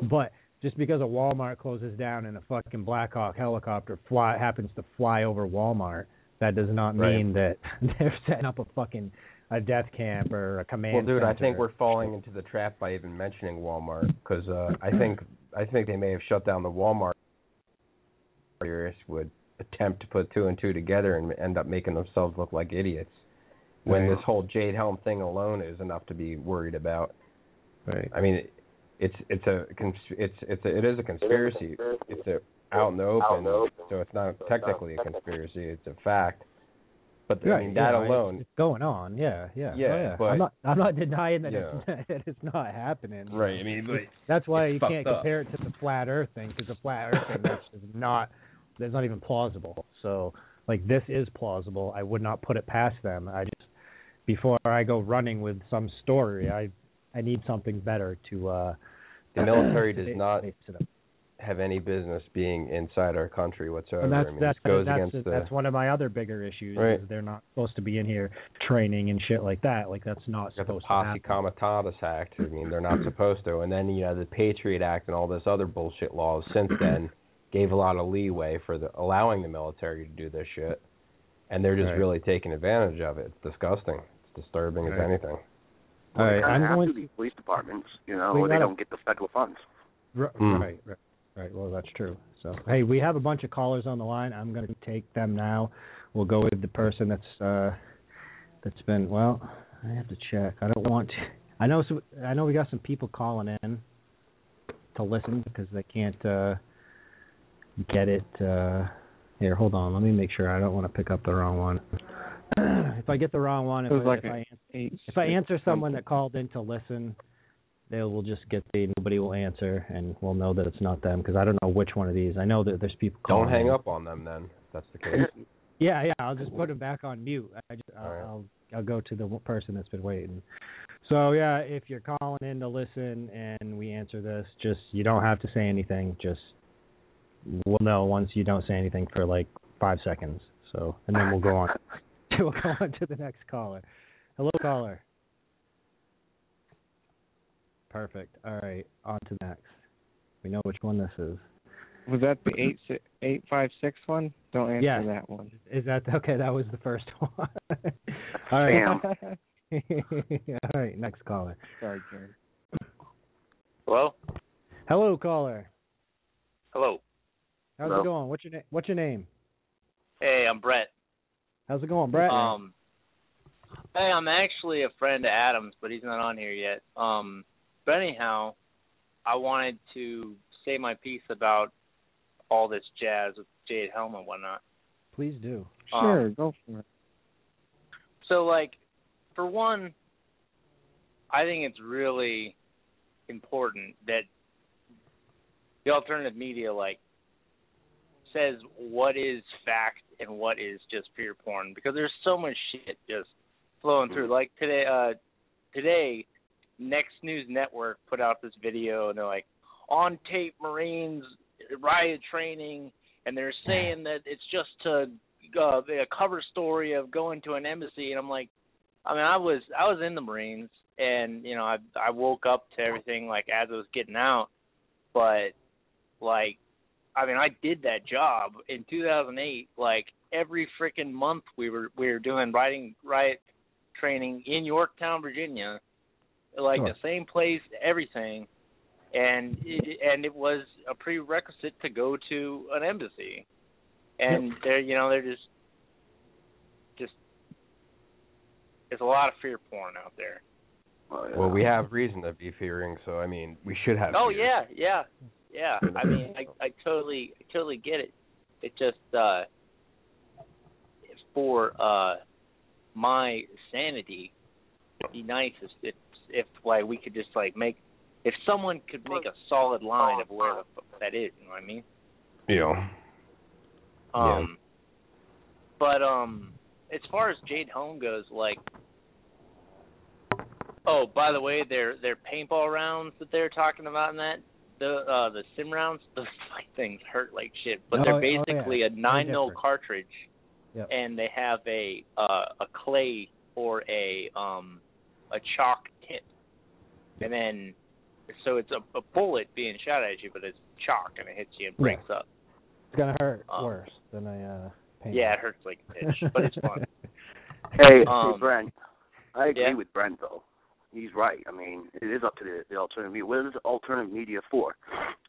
But just because a Walmart closes down and a fucking Black Hawk helicopter happens to fly over Walmart, that does not mean that they're setting up a death camp or a command center. Well, dude, center. I think we're falling into the trap by even mentioning Walmart, because I think they may have shut down the Walmart. Would attempt to put two and two together and end up making themselves look like idiots. When this whole Jade Helm thing alone is enough to be worried about. Right. I mean, it is a conspiracy. It's out in the open, so it's not technically a conspiracy. It's a fact. But I mean, that alone, it's going on. Yeah. But I'm not denying that it's not happening. Right. I mean, but that's why you can't compare it to the flat Earth thing, because the flat Earth thing that's not even plausible. So like this is plausible. I would not put it past them. I just before I go running with some story, I need something better to. The military does not have any business being inside our country whatsoever. And that's one of my other bigger issues. Right. Is they're not supposed to be in here training and shit like that. Like that's not supposed to happen. The Posse Comitatus Act. I mean, they're not supposed to. And then the Patriot Act and all this other bullshit laws since then gave a lot of leeway for allowing the military to do this shit. And they're just really taking advantage of it. It's disgusting. It's disturbing as anything. Well, I'm going to these police departments, or they don't get the federal funds. Right. Well, that's true. So, hey, we have a bunch of callers on the line. I'm going to take them now. We'll go with the person that's been. Well, I have to check. I don't want to. I know we got some people calling in to listen because they can't get it. Here, hold on. Let me make sure. I don't want to pick up the wrong one. If I get the wrong one, if I answer someone that called in to listen, they will just nobody will answer, and we'll know that it's not them, because I don't know which one of these. I know that there's people calling. Don't hang up on them then, if that's the case. Yeah, I'll just put them back on mute. I'll go to the person that's been waiting. So, yeah, if you're calling in to listen and we answer this, you don't have to say anything. We'll know once you don't say anything for like 5 seconds. So, and then we'll go on. We'll go on to the next caller. Hello, caller. Perfect. All right, on to next. We know which one this is. Was that the 856 one? Don't answer that one. Is that okay? That was the first one. All right. All right, next caller. Sorry, Jared. Hello? Hello, caller. Hello. How's Hello. it going? What's your name? Hey, I'm Brett. How's it going, Brett? Hey, I'm actually a friend of Adam's, but he's not on here yet. But anyhow, I wanted to say my piece about all this jazz with Jade Helm and whatnot. Please do. Sure, go for it. So, like, for one, I think it's really important that the alternative media, like, says what is fact and what is just pure porn, because there's so much shit just flowing through. Like today, Next News Network put out this video, and they're like, on tape Marines riot training, and they're saying that it's just a cover story of going to an embassy. And I'm like, I mean, I was in the Marines, and you know, I woke up to everything like as I was getting out, but like, I mean, I did that job in 2008. Like every freaking month, we were doing riot training in Yorktown, Virginia, like the same place, everything, and it was a prerequisite to go to an embassy. And they're just there's a lot of fear porn out there. Well, we have reason to be fearing, so I mean, we should have. Oh fear. yeah. I mean, I totally get it. It just for my sanity, it'd be nice if like we could just like if someone could make a solid line of where the fuck that is. You know what I mean? Yeah. But as far as Jade Helm goes, like, oh, by the way, their paintball rounds that they're talking about in that, the sim rounds, those things hurt like shit. But they're basically a 9mm cartridge, and they have a clay or a chalk tip, and then so it's a bullet being shot at you, but it's chalk and it hits you and breaks up. It's gonna hurt worse than a paintball. Yeah, it hurts like a bitch, but it's fun. Hey, Brent. I agree with Brent though. He's right. I mean, it is up to the alternative media. What is alternative media for?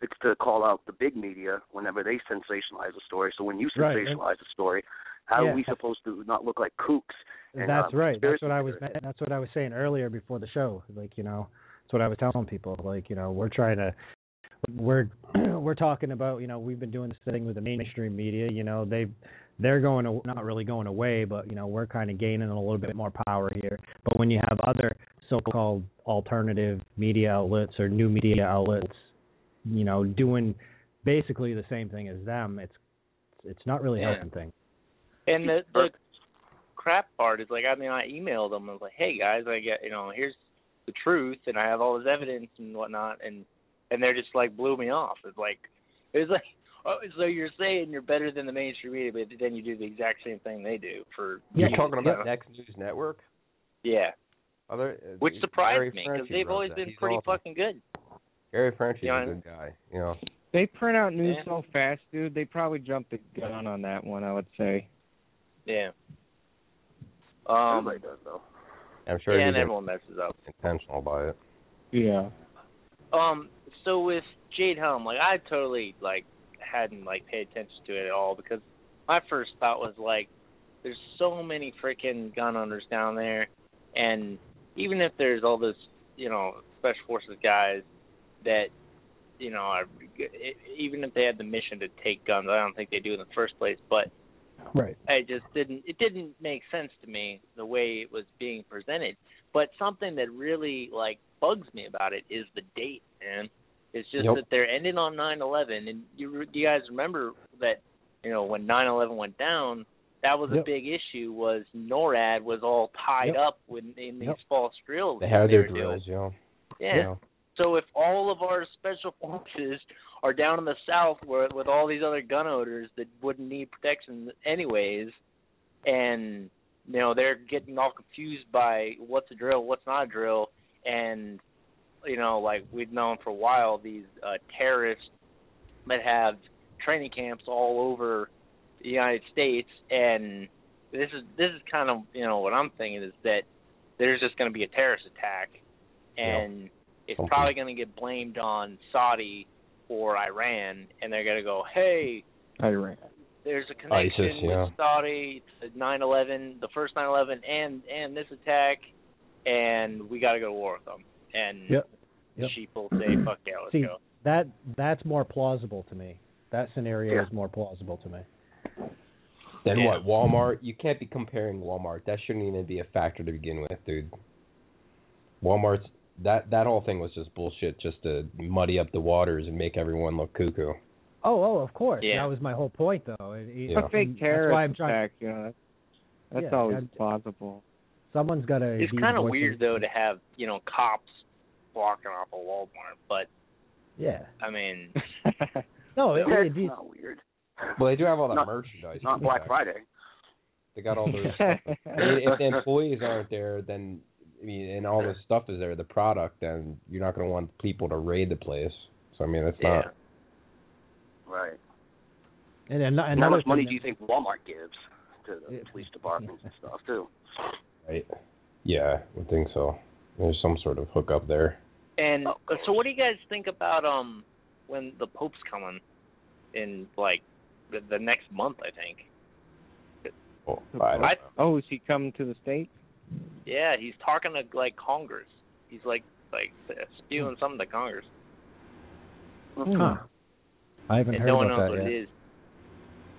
It's to call out the big media whenever they sensationalize a story. So when you sensationalize a story, how are we supposed to not look like kooks? And, that's right. That's what I was saying earlier before the show. Like, you know, that's what I was telling people. Like, you know, we're talking about, you know, we've been doing this thing with the mainstream media. You know, they're not really going away, but you know, we're kind of gaining a little bit more power here. But when you have other so-called alternative media outlets or new media outlets, you know, doing basically the same thing as them, it's not really helping things. And the crap part is, like, I mean, I emailed them. I was like, hey guys, I get, you know, here's the truth, and I have all this evidence and whatnot, and they're just like blew me off. It's like, oh, so you're saying you're better than the mainstream media, but then you do the exact same thing they do for. You're talking about Next News Network? Yeah. Which surprised me, because they've always been pretty fucking good. Gary Frenchie's a good guy, you know. They print out news so fast, dude. They probably jumped the gun on that one, I would say. Yeah. Everybody does, though. I'm sure and everyone messes up. Intentional by it. Yeah. So with Jade Helm, like, I totally, like, hadn't, like, paid attention to it at all, because my first thought was, like, there's so many freaking gun owners down there, and even if there's all this, you know, Special Forces guys that, you know, even if they had the mission to take guns, I don't think they do in the first place, but it didn't make sense to me the way it was being presented. But something that really, like, bugs me about it is the date, man. It's just that they're ending on 9/11, and you guys remember that, you know, when 9/11 went down, that was a big issue. Was NORAD was all tied up in these false drills. They had their drills, Yeah. So if all of our special forces are down in the South with all these other gun owners that wouldn't need protection anyways, and, you know, they're getting all confused by what's a drill, what's not a drill, and, you know, like we've known for a while, these terrorists that have training camps all over the United States, and this is kind of, you know, what I'm thinking is that there's just going to be a terrorist attack, and it's probably going to get blamed on Saudi or Iran, and they're going to go, hey, Iran. There's a connection ISIS, with Saudi to 9/11, the first 9/11, and this attack, and we got to go to war with them. And sheep will say, fuck yeah, let's go. That's more plausible to me. That scenario is more plausible to me. Then what? Walmart? You can't be comparing Walmart. That shouldn't even be a factor to begin with, dude. Walmart's that whole thing was just bullshit, just to muddy up the waters and make everyone look cuckoo. Oh, of course. Yeah. That was my whole point, though. A fake terrorist attack, that's always plausible. Someone's got to. It's kind of weird, though, to have cops blocking off a Walmart, but I mean, no, it's not weird. Well, they do have all that merchandise. Not Black Friday. They got all those stuff. I mean, if the employees aren't there, then and all this stuff is there, the product, then you're not going to want people to raid the place. So I mean, it's not. Right. And how much money do you think Walmart gives to the police departments and stuff too? Right. Yeah, I would think so. There's some sort of hookup there. And so, what do you guys think about when the Pope's coming in like the next month? I think. Well, I don't know. Is he coming to the States? Yeah, he's talking to like Congress. He's like spewing something to Congress. Huh. I haven't heard no one about knows that what yet. it is.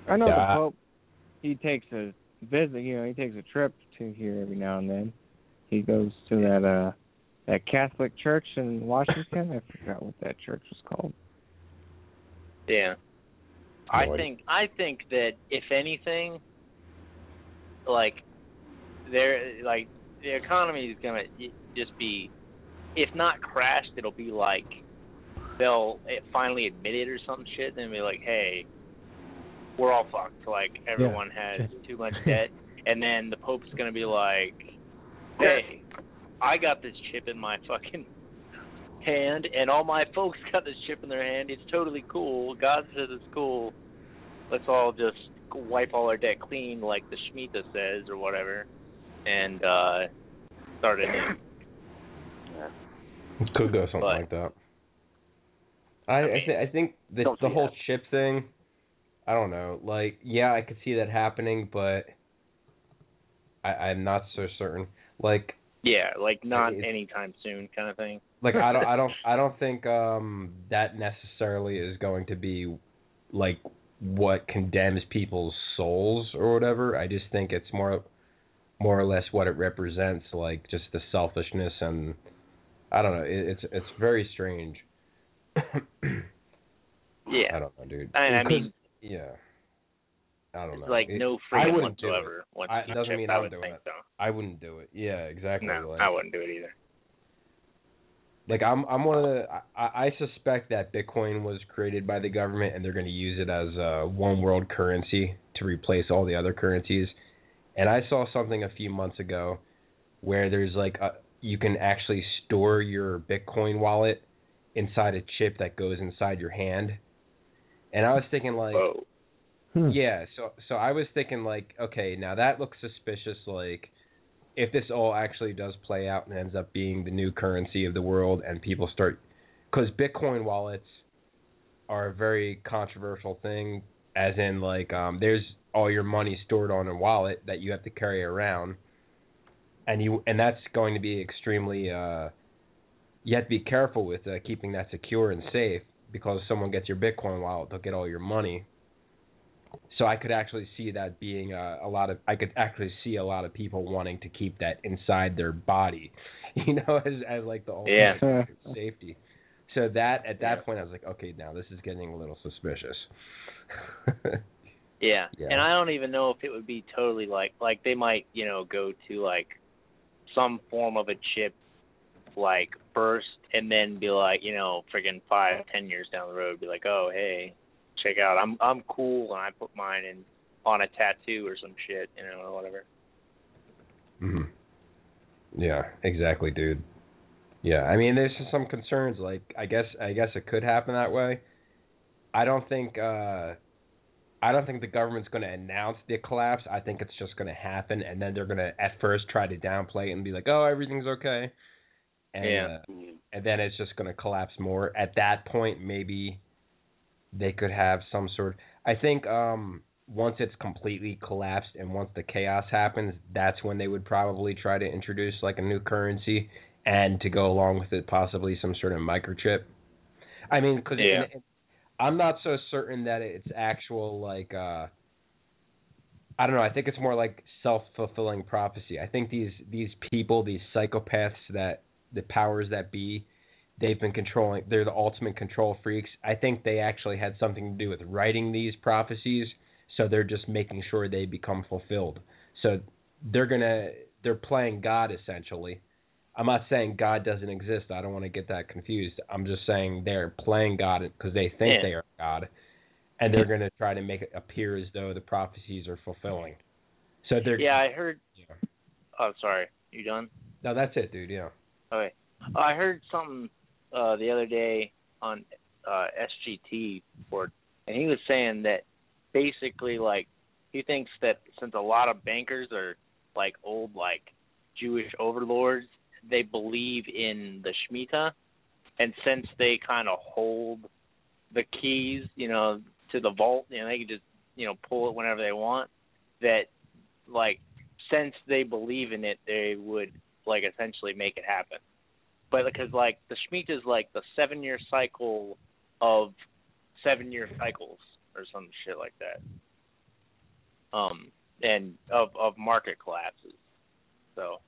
I know the Pope. He takes a visit. He takes a trip to here every now and then. He goes to that Catholic church in Washington. I forgot what that church was called. Yeah, I think that if anything, like the economy is gonna just be, if not crashed, it'll be like they'll finally admit it or some shit, and be like, hey, we're all fucked. Like, everyone has too much debt. And then the Pope's going to be like, hey, I got this chip in my fucking hand, and all my folks got this chip in their hand. It's totally cool. God says it's cool. Let's all just wipe all our debt clean like the Shemitah says or whatever, and start it in. It could go something like that. I think the whole chip thing, I don't know. Like, yeah, I could see that happening, but I'm not so certain. Like, yeah, like not anytime soon, kind of thing. Like, I don't think that necessarily is going to be like what condemns people's souls or whatever. I just think it's more or less what it represents, like just the selfishness, and I don't know. It's very strange. Yeah. I don't know, dude. I mean, yeah. I don't know. Like no freedom whatsoever. It doesn't mean I would do it. So. I wouldn't do it. Yeah, exactly. No, I wouldn't do it either. Like I'm one of the. I suspect that Bitcoin was created by the government, and they're going to use it as a one world currency to replace all the other currencies. And I saw something a few months ago where there's like you can actually store your Bitcoin wallet inside a chip that goes inside your hand. And I was thinking like, yeah. So I was thinking like, okay, now that looks suspicious. Like, if this all actually does play out and ends up being the new currency of the world, and people start, because Bitcoin wallets are a very controversial thing, as in like there's all your money stored on a wallet that you have to carry around, and that's going to be extremely you have to be careful with keeping that secure and safe, because if someone gets your Bitcoin wallet, they'll get all your money. So I could actually see that being I could actually see a lot of people wanting to keep that inside their body, as like the ultimate safety. So that at that point I was like, okay, now this is getting a little suspicious. Yeah, and I don't even know if it would be totally like they might go to like some form of a chip like first, and then be like friggin' 5-10 years down the road be like, oh hey, check out, I'm cool, and I put mine on a tattoo or some shit, or whatever. Mhm. Yeah, exactly, dude. Yeah, I mean, there's some concerns. Like, I guess it could happen that way. I don't think the government's going to announce the collapse. I think it's just going to happen, and then they're going to at first try to downplay it and be like, oh, everything's okay. And, and then it's just going to collapse more. At that point, maybe they could have some sort. I think once it's completely collapsed and once the chaos happens, that's when they would probably try to introduce like a new currency, and to go along with it, possibly some sort of microchip. I mean, because I'm not so certain that it's actual like. I don't know. I think it's more like self-fulfilling prophecy. I think these people, these psychopaths, that the powers that be, they've been controlling. They're the ultimate control freaks. I think they actually had something to do with writing these prophecies, so they're just making sure they become fulfilled. So they're playing God essentially. I'm not saying God doesn't exist. I don't want to get that confused. I'm just saying they're playing God because they think they are God. And they're going to try to make it appear as though the prophecies are fulfilling. So they're. Yeah, I heard. Yeah. Oh, sorry. You done? No, that's it, dude. Yeah. Okay. I heard something the other day on SGT report, and he was saying that basically, like, he thinks that since a lot of bankers are like old, like Jewish overlords, they believe in the Shemitah, and since they kind of hold the keys, to the vault, they can just, pull it whenever they want, that, like, since they believe in it, they would, like, essentially make it happen. But because, like, the Shemitah is, like, the 7-year cycle of 7-year cycles or some shit like that. And of market collapses. So.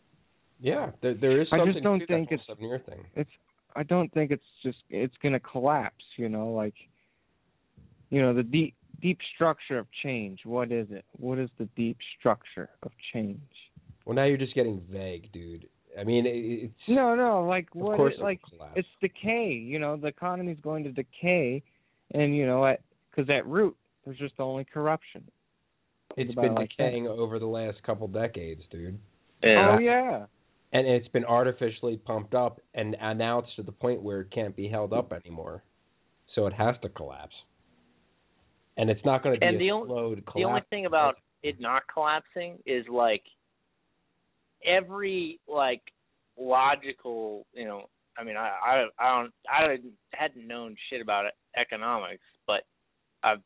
Yeah, there is something I just don't think it's 7-year thing. I don't think it's going to collapse, the deep structure of change. What is it? What is the deep structure of change? Well, now you're just getting vague, dude. I mean, it's no. Like what? It's decay. The economy's going to decay, and because at root there's just only corruption. It's been decaying over the last couple decades, dude. Yeah. Oh yeah. And it's been artificially pumped up, and now it's to the point where it can't be held up anymore, so it has to collapse. And it's not going to be a slowed collapse. The only thing about it not collapsing is, like, every, like, logical, I mean, I hadn't known shit about economics, but I've,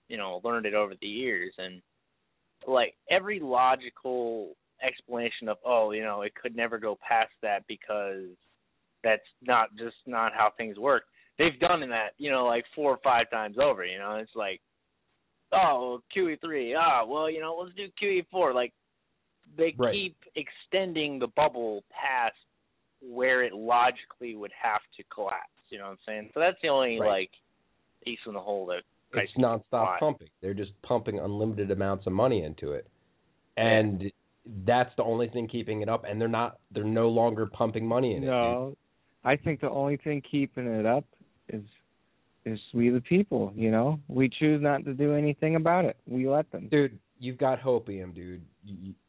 learned it over the years, and, like, every logical explanation of, it could never go past that because that's not how things work. They've done that, like 4 or 5 times over, it's like, QE3, let's do QE4. Like, they keep extending the bubble past where it logically would have to collapse, you know what I'm saying? So that's the only, like, ace in the hole that it's nonstop pumping. They're just pumping unlimited amounts of money into it. And that's the only thing keeping it up, and they're no longer pumping money in it. No. I think the only thing keeping it up is we the people, We choose not to do anything about it. We let them. Dude, you've got hopium, dude.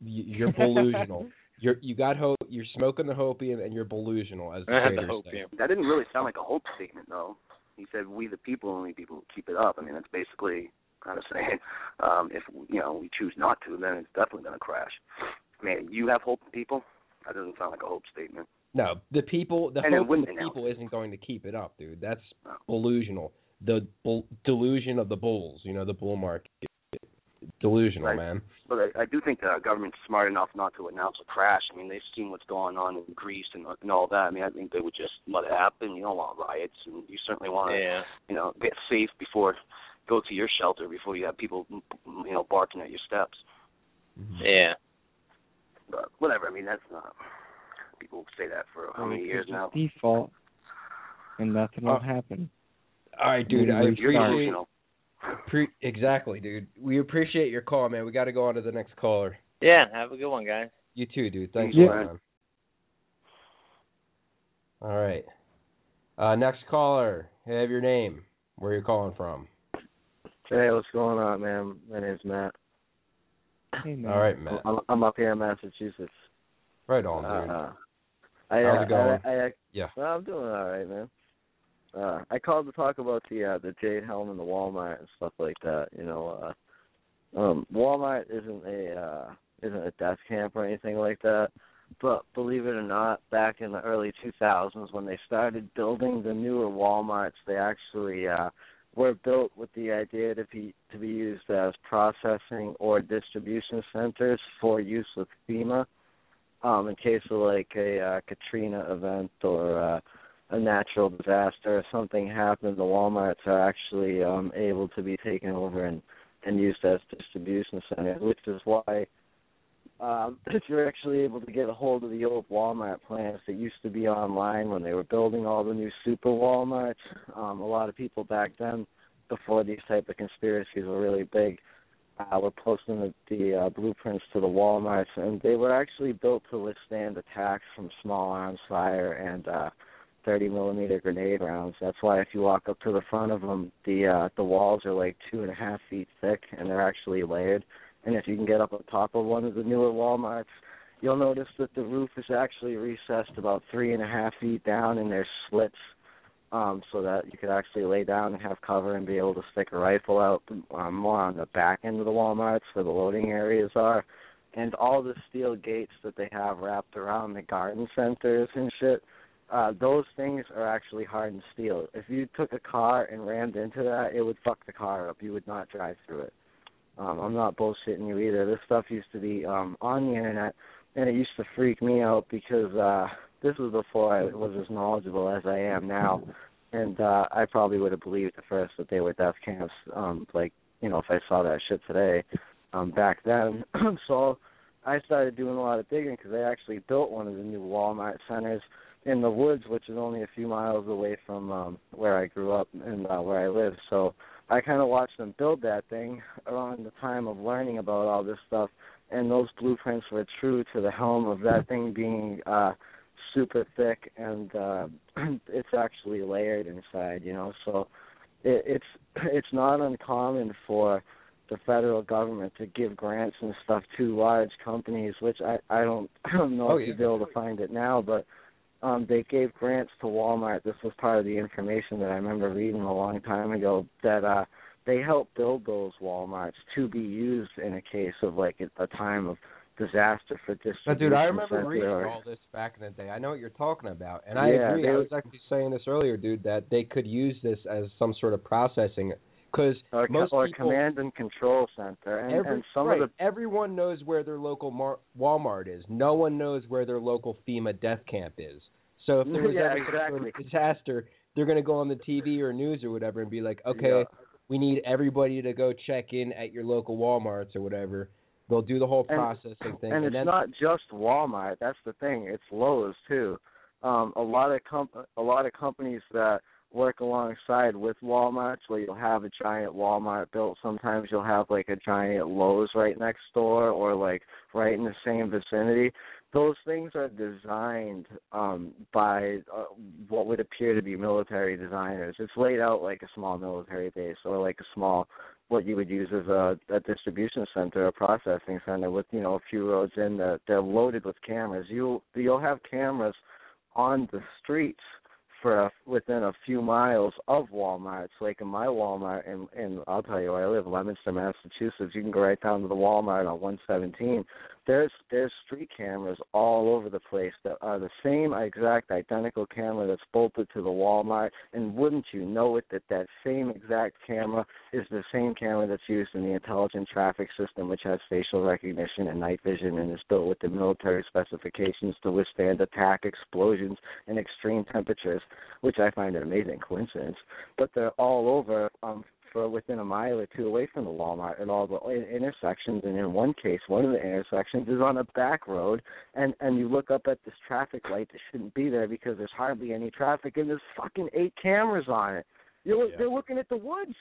You're delusional. You got hope. You're smoking the hopium, and you're delusional, as the traders say. That didn't really sound like a hope statement, though. He said, "We the people, only people keep it up." I mean, that's basically kind of saying, if we choose not to, then it's definitely going to crash. Man, you have hope in people? That doesn't sound like a hope statement. No, the people, the hope in the people isn't going to keep it up, dude. That's delusional. The delusion of the bulls, the bull market. Delusional, man. But I do think the government's smart enough not to announce a crash. I mean, they've seen what's going on in Greece and all that. I mean, I think they would just let it happen. You don't want riots, and you certainly want to, get safe go to your shelter before you have people, barking at your steps. Yeah. But whatever. I mean, that's not. People say that for how many years now? Default, and nothing will happen. All right, dude. I appreciate. Exactly, dude. We appreciate your call, man. We got to go on to the next caller. Yeah, have a good one, guys. You too, dude. Thanks a lot, man. All right. Next caller. Have your name. Where are you calling from? Hey, what's going on, man? My name's Matt. Hey, Matt. All right, Matt. I'm up here in Massachusetts. Right on, dude. How's it going? Yeah. Well, I'm doing all right, man. I called to talk about the Jade Helm and the Walmart and stuff like that. Walmart isn't a death camp or anything like that. but believe it or not, back in the early 2000s when they started building the newer Walmarts, they actually were built with the idea to be used as processing or distribution centers for use with FEMA in case of like a Katrina event or a natural disaster or something happened. The Walmarts are actually able to be taken over and used as distribution centers, which is why if you're actually able to get a hold of the old Walmart plans that used to be online when they were building all the new super Walmarts, a lot of people back then, before these type of conspiracies were really big, were posting the blueprints to the Walmarts, and they were actually built to withstand attacks from small arms fire and 30-millimeter grenade rounds. That's why if you walk up to the front of them, the walls are like 2.5 feet thick, and they're actually layered. And if you can get up on top of one of the newer Walmarts, you'll notice that the roof is actually recessed about 3.5 feet down, and there's slits so that you could actually lay down and have cover and be able to stick a rifle out more on the back end of the Walmarts where the loading areas are. And all the steel gates that they have wrapped around the garden centers and shit, those things are actually hardened steel. If you took a car and rammed into that, it would fuck the car up. You would not drive through it. I'm not bullshitting you either. This stuff used to be on the internet, and it used to freak me out because this was before I was as knowledgeable as I am now, and I probably would have believed at first that they were death camps, if I saw that shit today back then. So I started doing a lot of digging because they actually built one of the new Walmart centers in the woods, which is only a few miles away from where I grew up and where I live. So I kind of watched them build that thing around the time of learning about all this stuff, and those blueprints were true to the helm of that thing being super thick, and it's actually layered inside, So it's not uncommon for the federal government to give grants and stuff to large companies, which I don't know if you'll be able to find it now, but they gave grants to Walmart. This was part of the information that I remember reading a long time ago, that they helped build those Walmarts to be used in a case of like a time of disaster for distribution. But dude, I remember reading all this back in the day. I know what you're talking about, and I agree. I was actually saying this earlier, dude, that they could use this as some sort of processing. Because most people, command and control center, and everyone knows where their local Walmart is. No one knows where their local FEMA death camp is. So if there was ever a disaster, they're going to go on the TV or news or whatever and be like, okay, we need everybody to go check in at your local Walmarts or whatever. They'll do the whole processing thing. And it's not just Walmart. That's the thing. It's Lowe's too. A lot of companies that work alongside with Walmarts, where you'll have a giant Walmart built. Sometimes you'll have like a giant Lowe's right next door, or like right in the same vicinity. Those things are designed by what would appear to be military designers. It's laid out like a small military base, or like a small, what you would use as a distribution center, a processing center with, a few roads in that they're loaded with cameras. You'll have cameras on the streets for within a few miles of Walmarts. Like in my Walmart, and I'll tell you where I live, Leominster, Massachusetts, you can go right down to the Walmart on 117. There's street cameras all over the place that are the same exact identical camera that's bolted to the Walmart, and wouldn't you know it that same exact camera is the same camera that's used in the intelligent traffic system, which has facial recognition and night vision and is built with the military specifications to withstand attack, explosions, and extreme temperatures, which I find an amazing coincidence. But they're all over for within a mile or two away from the Walmart at all the intersections. And in one case, one of the intersections is on a back road, and you look up at this traffic light that shouldn't be there because there's hardly any traffic, and there's fucking 8 cameras on it. They're looking at the woods.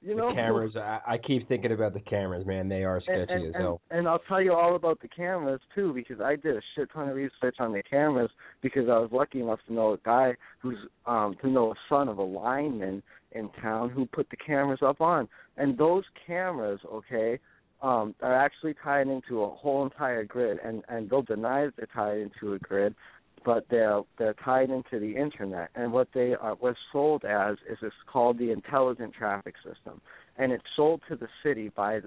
The cameras, I keep thinking about the cameras, man. They are sketchy as hell. And I'll tell you all about the cameras, too, because I did a shit ton of research on the cameras because I was lucky enough to know a guy who's, to know a son of a lineman in town who put the cameras up on. And those cameras, are actually tied into a whole entire grid, and they'll deny that they're tied into a grid, but they're tied into the internet. And what they was sold as is called the intelligent traffic system, and it's sold to the city by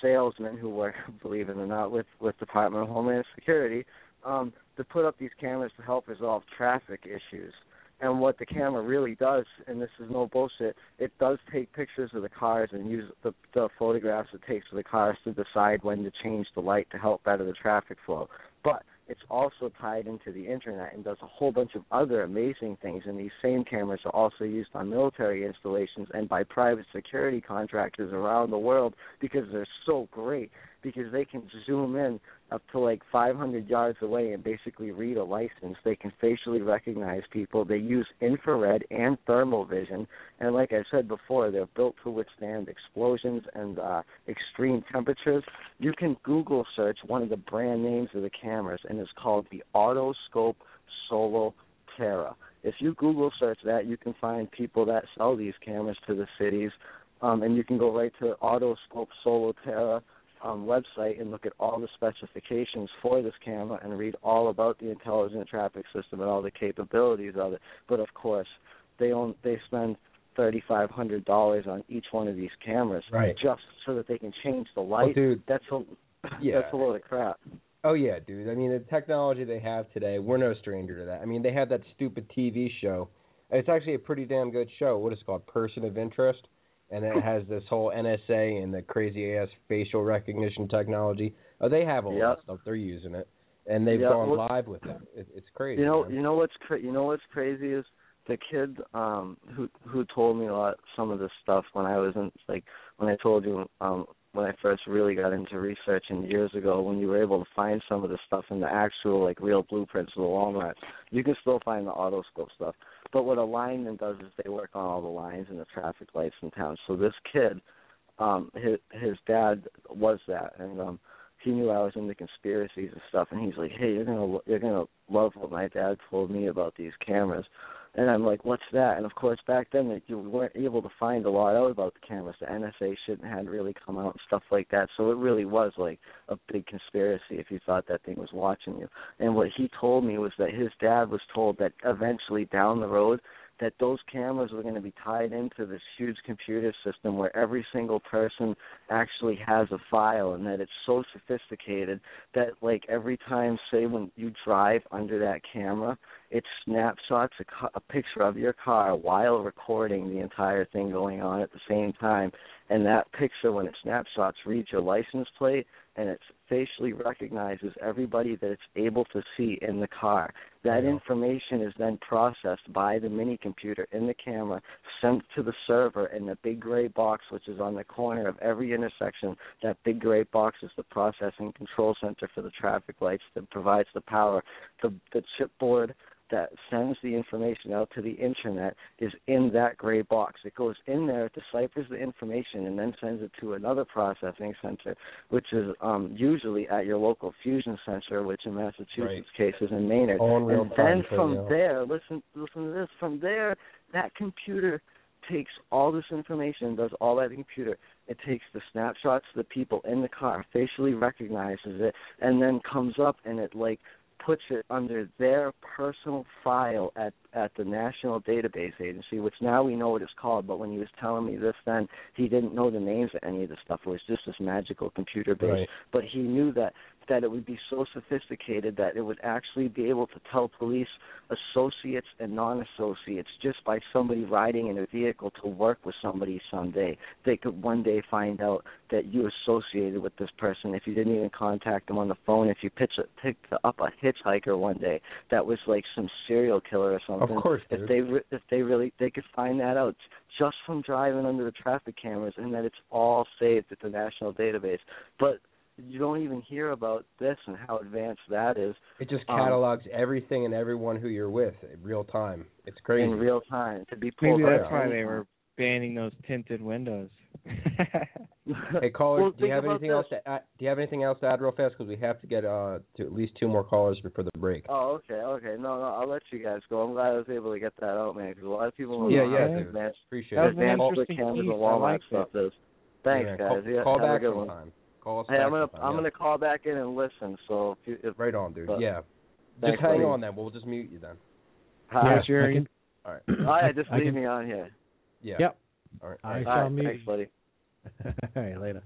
salesmen who work, believe it or not, with Department of Homeland Security, to put up these cameras to help resolve traffic issues. And what the camera really does, and this is no bullshit, it does take pictures of the cars and use the photographs it takes of the cars to decide when to change the light to help better the traffic flow. But it's also tied into the internet and does a whole bunch of other amazing things. And these same cameras are also used on military installations and by private security contractors around the world because they're so great, because they can zoom in up to like 500 yards away and basically read a license. They can facially recognize people. They use infrared and thermal vision. And like I said before, they're built to withstand explosions and extreme temperatures. You can Google search one of the brand names of the cameras, and it's called the Autoscope Solo Terra. If you Google search that, you can find people that sell these cameras to the cities, and you can go right to Autoscope Solo Terra website and look at all the specifications for this camera and read all about the intelligent traffic system and all the capabilities of it. But of course, they spend $3,500 on each one of these cameras, right, just so that they can change the light. Well, dude, that's a load of crap. Oh yeah, dude. I mean, the technology they have today, we're no stranger to that. I mean, they have that stupid TV show. It's actually a pretty damn good show. What is it called? Person of Interest. And it has this whole NSA and the crazy-ass facial recognition technology. Oh, they have all that stuff. They're using it. And they've gone live with it. It's crazy. You know what's crazy is the kid who told me some of this stuff when I was in, like, when I told you when I first really got into researching years ago, when you were able to find some of the stuff in the actual, like, real blueprints of the Walmart. You can still find the autoscope stuff. But what a lineman does is they work on all the lines and the traffic lights in town. So this kid, his dad was that, and he knew I was into conspiracies and stuff. And he's like, "Hey, you're gonna love what my dad told me about these cameras." And I'm like, "What's that?" And of course, back then you weren't able to find a lot out about the cameras. The NSA shit hadn't really come out and stuff like that. So it really was like a big conspiracy if you thought that thing was watching you. And what he told me was that his dad was told that eventually down the road that those cameras were going to be tied into this huge computer system where every single person actually has a file, and that it's so sophisticated that, like, every time, say, when you drive under that camera, it snapshots a picture of your car while recording the entire thing going on at the same time. And that picture, when it snapshots, reads your license plate, and it facially recognizes everybody that it's able to see in the car. That information is then processed by the mini computer in the camera, sent to the server in the big gray box, which is on the corner of every intersection. That big gray box is the processing control center for the traffic lights that provides the power. The chipboard that sends the information out to the internet is in that gray box. It goes in there, it deciphers the information, and then sends it to another processing center, which is usually at your local fusion center, which in Massachusetts case is in Maynard. And then from there, listen to this, from there, that computer takes all this information, does all that in the computer. It takes the snapshots of the people in the car, facially recognizes it, and then comes up and it, like, puts it under their personal file at the National Database Agency, which now we know what it's called, but when he was telling me this then, he didn't know the names of any of the stuff. It was just this magical computer base. Right. But he knew that it would be so sophisticated that it would actually be able to tell police associates and non-associates just by somebody riding in a vehicle to work with somebody someday. They could one day find out that you associated with this person if you didn't even contact them on the phone. If you picked up a hitchhiker one day that was like some serial killer or something. Of course, dude. They could find that out just from driving under the traffic cameras, and that it's all saved at the national database. But you don't even hear about this and how advanced that is. It just catalogs everything and everyone who you're with in real time. It's crazy. In real time. To be pulled Maybe that's why they were banning those tinted windows. Hey, caller, do you have anything else to add? Do you have anything else to add real fast? Because we have to get to at least 2 more callers before the break. Oh, okay. No, I'll let you guys go. I'm glad I was able to get that out, man, because a lot of people dude. Appreciate it. Advanced cameras and Walmart stuff is. Thanks, guys. Call back sometime. Time. Call us hey, I'm gonna call back in and listen. So right on, dude. Yeah. Thanks, just hang on then. We'll just mute you then. Hi. Yeah, sure. All right. All right, just leave me on here. Yeah. Yep. All right. I shall mute. Thanks, buddy. All right, later.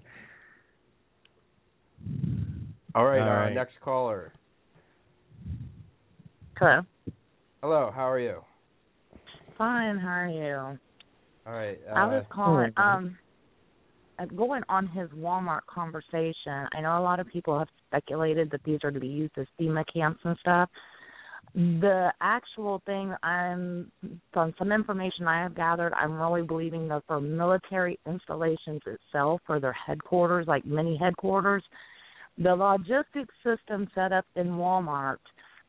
All right, All right. Next caller. Hello. Hello, how are you? Fine, how are you? All right. I was calling, going on his Walmart conversation, I know a lot of people have speculated that these are to be used as FEMA camps and stuff. The actual thing, from some information I have gathered, I'm really believing that for military installations itself, for their headquarters, like mini headquarters, the logistics system set up in Walmart,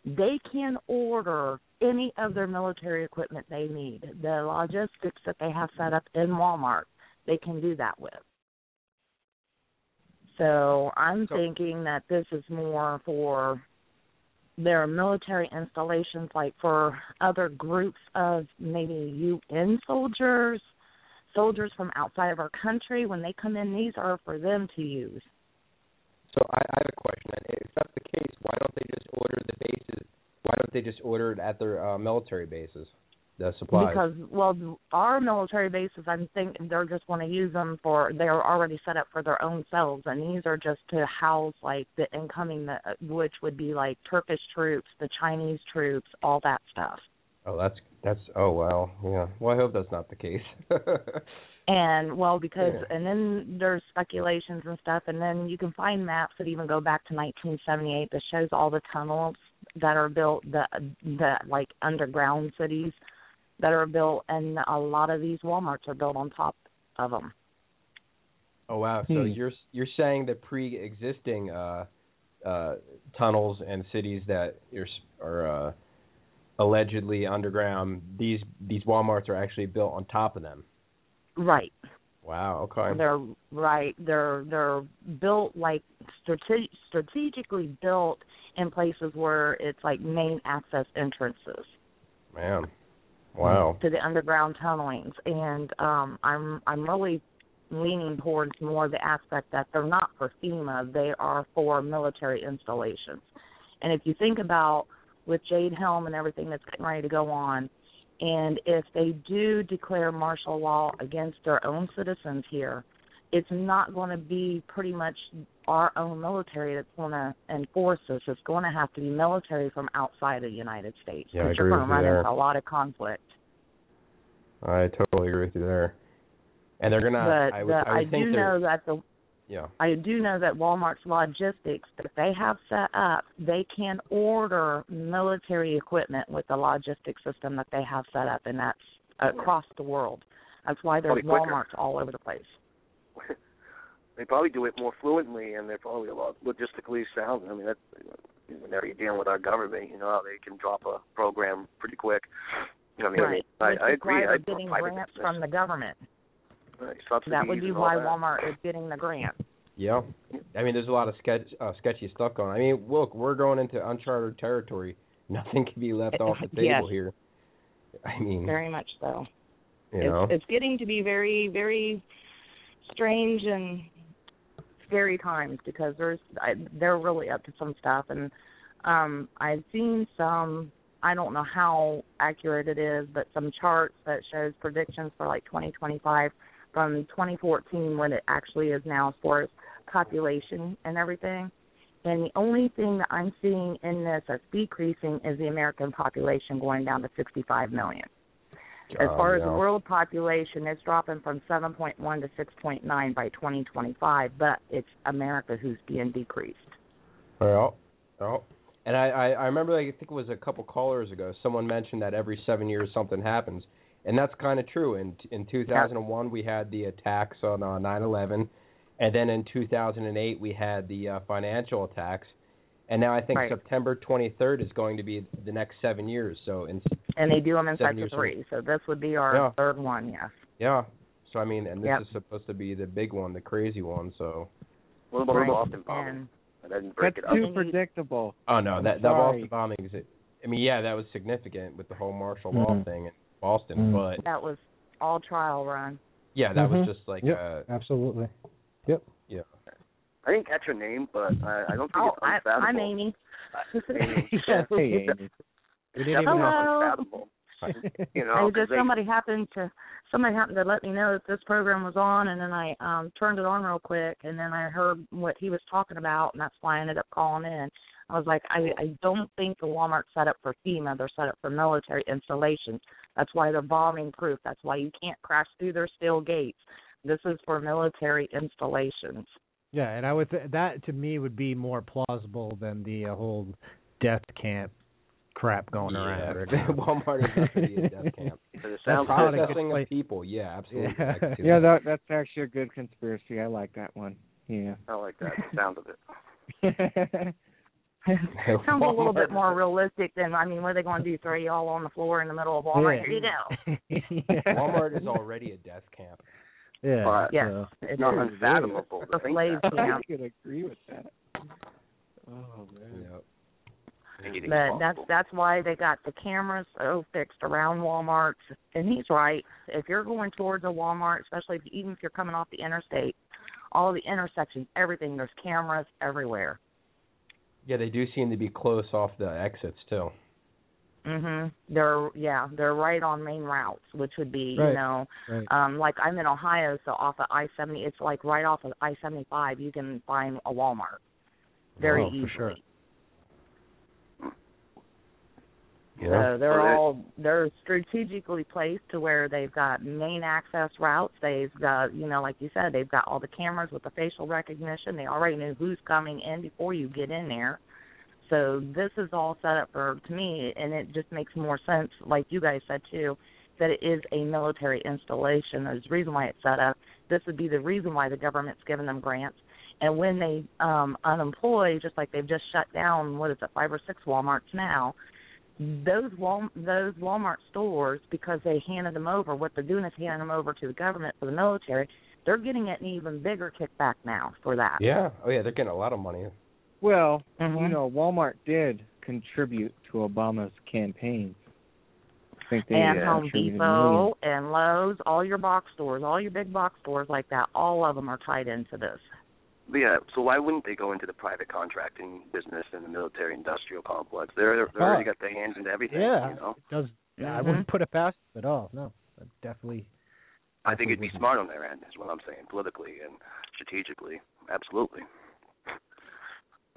they can order any of their military equipment they need. The logistics that they have set up in Walmart, they can do that with. So I'm thinking that this is more for their military installations, like for other groups of maybe UN soldiers from outside of our country. When they come in, these are for them to use. So I have a question. If that's the case, why don't they just order the bases? Why don't they just order it at their military bases, the supplies? Because, well, our military bases, I'm thinking they're just going to use them they're already set up for their own selves, and these are just to house, like, the incoming, which would be, like, Turkish troops, the Chinese troops, all that stuff. Oh, oh, wow. Yeah. Well, I hope that's not the case. And, well, because, and then there's speculations and stuff, and then you can find maps that even go back to 1978 that shows all the tunnels that are built, the like, underground cities that are built, and a lot of these Walmarts are built on top of them. Oh, wow. So you're saying that pre-existing tunnels and cities that are allegedly underground, these Walmarts are actually built on top of them? Right. Wow. Okay. They're built like strategically built in places where it's like main access entrances. Man. Wow. To the underground tunnelings, and I'm really leaning towards more the aspect that they're not for FEMA; they are for military installations. And if you think about with Jade Helm and everything that's getting ready to go on, and if they do declare martial law against their own citizens here, it's not going to be pretty much our own military that's going to enforce this. It's going to have to be military from outside of the United States. Yeah, I agree you're going with to you run there. into a lot of conflict. I totally agree with you there. And they're going to... I do know that Walmart's logistics, that they have set up, they can order military equipment with the logistics system that they have set up, and that's across the world. That's why there's Walmarts all over the place. They probably do it more fluently, and they're probably a lot logistically sound. I mean, whenever you're dealing with our government, you know how they can drop a program pretty quick. I mean, right. I agree. They're getting grants from the government. Right. That would be why Walmart is getting the grant. Yeah. I mean, there's a lot of sketchy stuff going on. I mean, look, we're going into uncharted territory. Nothing can be left off the table here. I mean... Very much so. It's getting to be very, very strange and scary times, because they're really up to some stuff, and I've seen some, I don't know how accurate it is, but some charts that shows predictions for like 2025 from 2014, what it actually is now as far as population and everything. And the only thing that I'm seeing in this that's decreasing is the American population going down to 65 million. As far as the world population, it's dropping from 7.1 to 6.9 by 2025, but it's America who's being decreased. Well, and I remember, I think it was a couple callers ago, someone mentioned that every 7 years something happens, and that's kind of true. In 2001, we had the attacks on 9/11, and then in 2008, we had the financial attacks. And now I think September 23rd is going to be the next 7 years. And they do them in sets of 3. So this would be our third one, yes. Yeah. So, I mean, and this is supposed to be the big one, the crazy one. So. What about the Boston bombing? That's too predictable. Oh, no. That Boston bombing is... I mean, yeah, that was significant with the whole martial law thing in Boston, but... That was all trial run. Yeah, that was just like... absolutely. Yep. Yeah. I didn't catch her name, but I don't think it's unfathomable. I'm Amy. Amy. Hey, Amy. Hello. You know, somebody happened to let me know that this program was on, and then I turned it on real quick, and then I heard what he was talking about, and that's why I ended up calling in. I was like, I don't think the Walmart's set up for FEMA. They're set up for military installations. That's why they're bombing proof. That's why you can't crash through their steel gates. This is for military installations. Yeah, and that to me would be more plausible than the whole death camp crap going around. Walmart is not going to be a death camp. It sounds processing of people. Yeah, absolutely. Yeah, that's actually a good conspiracy. I like that one. Yeah. I like that. The sound of it. Sounds a little bit more realistic than, what are they going to do, throw you all on the floor in the middle of Walmart? Here you go. Walmart is already a death camp. Yeah. But yes, it's not unfathomable. The slave camp. I could agree with that. Oh, man. Yep. But that's why they got the cameras fixed around Walmart. And he's right. If you're going towards a Walmart, especially even if you're coming off the interstate, all the intersections, everything, there's cameras everywhere. Yeah, they do seem to be close off the exits too. They're right on main routes, which would be, right. Like I'm in Ohio, so off of I-70, it's like right off of I-75, you can find a Walmart very easily. For sure. So they're strategically placed to where they've got main access routes. They've got, like you said, they've got all the cameras with the facial recognition. They already know who's coming in before you get in there. So this is all set up to me, and it just makes more sense, like you guys said too, that it is a military installation. There's a reason why it's set up. This would be the reason why the government's giving them grants. And when they unemploy, just like they've just shut down, 5 or 6 Walmarts now, those Walmart stores, because they handed them over, what they're doing is handing them over to the government for the military. They're getting an even bigger kickback now for that. Yeah. Oh, yeah, they're getting a lot of money. Well, Walmart did contribute to Obama's campaign. I think they and Home Depot and Lowe's, all your box stores, all your big box stores like that, all of them are tied into this. But yeah, so why wouldn't they go into the private contracting business and the military-industrial complex? They're already got their hands into everything. Yeah, it does. I wouldn't put it past them at all. No, definitely. I think it'd be smart on their end, is what I'm saying, politically and strategically. Absolutely.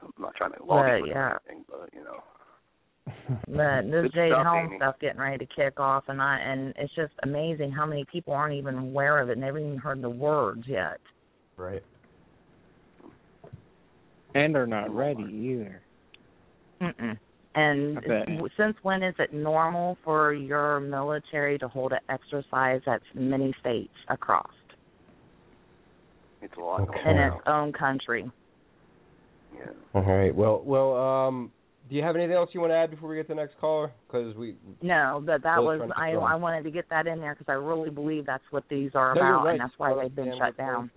I'm not trying to lobby for anything, but But this Jade Helm Amy. stuff getting ready to kick off, and it's just amazing how many people aren't even aware of it, never even heard the words yet. Right. And are not ready either. And since when is it normal for your military to hold an exercise at many states across? It's a lot. In its own country. Yeah. All right. Well, do you have anything else you want to add before we get to the next caller? No, but that was I wanted to get that in there because I really believe that's what these are about, right. and that's why they've been shut down.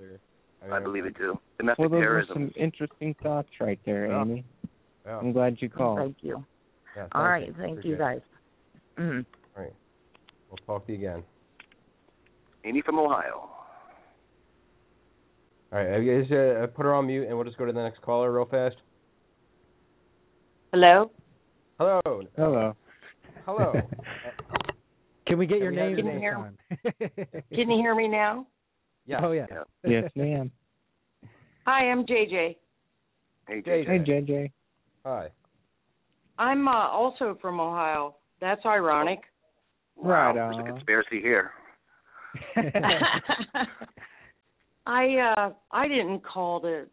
I believe it too. Domestic terrorism. Those are some interesting thoughts right there, Amy. Yeah. I'm glad you called. Thank you. Yeah, all right, thank you guys. All right. We'll talk to you again. Amy from Ohio. All right, you guys put her on mute, and we'll just go to the next caller real fast. Hello? Hello. Can we get your name? Can you hear me now? Yeah. Oh, yeah. Yes, ma'am. Hi, I'm JJ. Hey, JJ. Hey, JJ. Hi. I'm also from Ohio. That's ironic. Wow, there's a conspiracy here. I didn't call to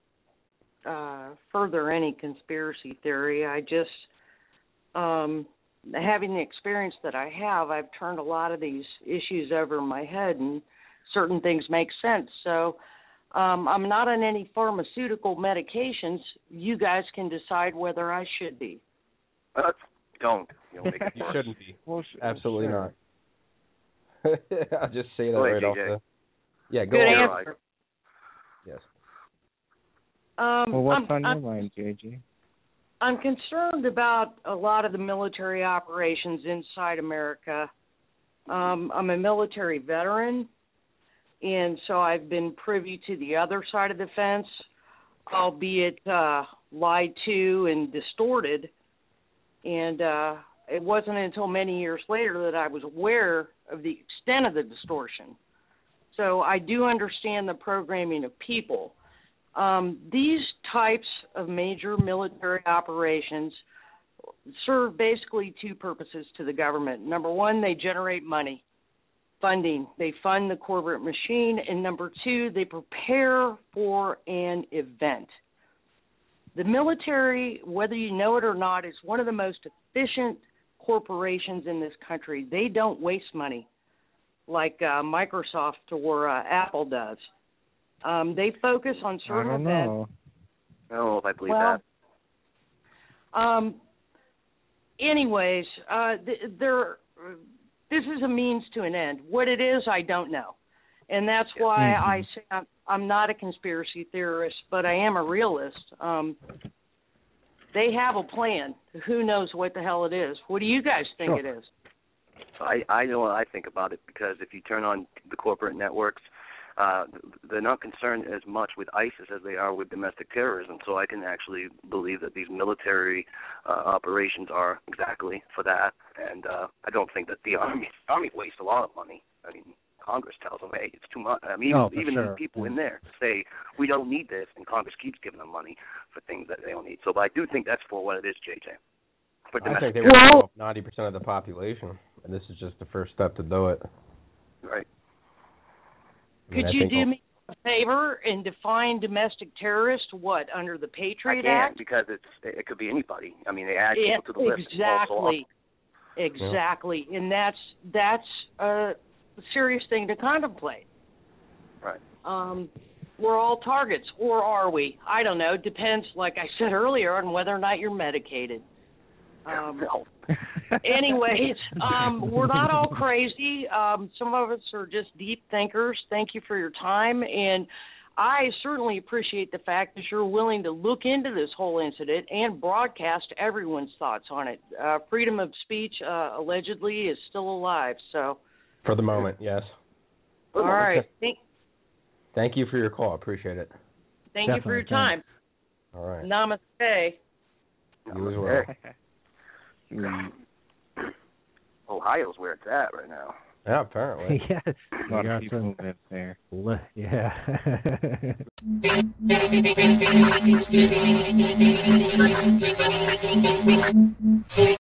further any conspiracy theory. I just, having the experience that I have, I've turned a lot of these issues over my head, and certain things make sense. So I'm not on any pharmaceutical medications. You guys can decide whether I should be. Don't. You'll make it You worse. shouldn't be. Well, absolutely sure. not. I'll just say that right JJ. off the... Yeah, go Good on. answer. Yes. Well, what's on your mind, JJ? I'm concerned about a lot of the military operations inside America. I'm a military veteran, and so I've been privy to the other side of the fence, albeit lied to and distorted. And it wasn't until many years later that I was aware of the extent of the distortion. So I do understand the programming of people. These types of major military operations serve basically two purposes to the government. Number one, they generate money, funding. They fund the corporate machine. And number two, they prepare for an event. The military, whether you know it or not, is one of the most efficient corporations in this country. They don't waste money like Microsoft or Apple does. They focus on certain events. I don't know if I believe that. Anyways, this is a means to an end. What it is, I don't know. And that's why I say I'm not a conspiracy theorist, but I am a realist. They have a plan. Who knows what the hell it is? What do you guys think it is? I know what I think about it, because if you turn on the corporate networks, they're not concerned as much with ISIS as they are with domestic terrorism. So I can actually believe that these military operations are exactly for that. And I don't think that the Army wastes a lot of money. I mean, Congress tells them, hey, it's too much. I mean, even the people in there say, we don't need this, and Congress keeps giving them money for things that they don't need. So, but I do think that's for what it is, JJ. I think they want to 90% of the population, and this is just the first step to do it. Right. Could you do me a favor and define domestic terrorist, what, under the Patriot Act? I can't, because it could be anybody. I mean, they add people to the list. Exactly. And that's a serious thing to contemplate. Right. We're all targets, or are we? I don't know. Depends, like I said earlier, on whether or not you're medicated. Anyways, we're not all crazy. Some of us are just deep thinkers. Thank you for your time. And I certainly appreciate the fact that you're willing to look into this whole incident and broadcast everyone's thoughts on it. Freedom of speech, allegedly, is still alive. So, for the moment, yes. All right. Thank you for your call. Appreciate it. Thank you for your time. All right. Namaste. You as well. Ohio's where it's at right now. Yeah, apparently. Yeah, a lot of people live there. Yeah.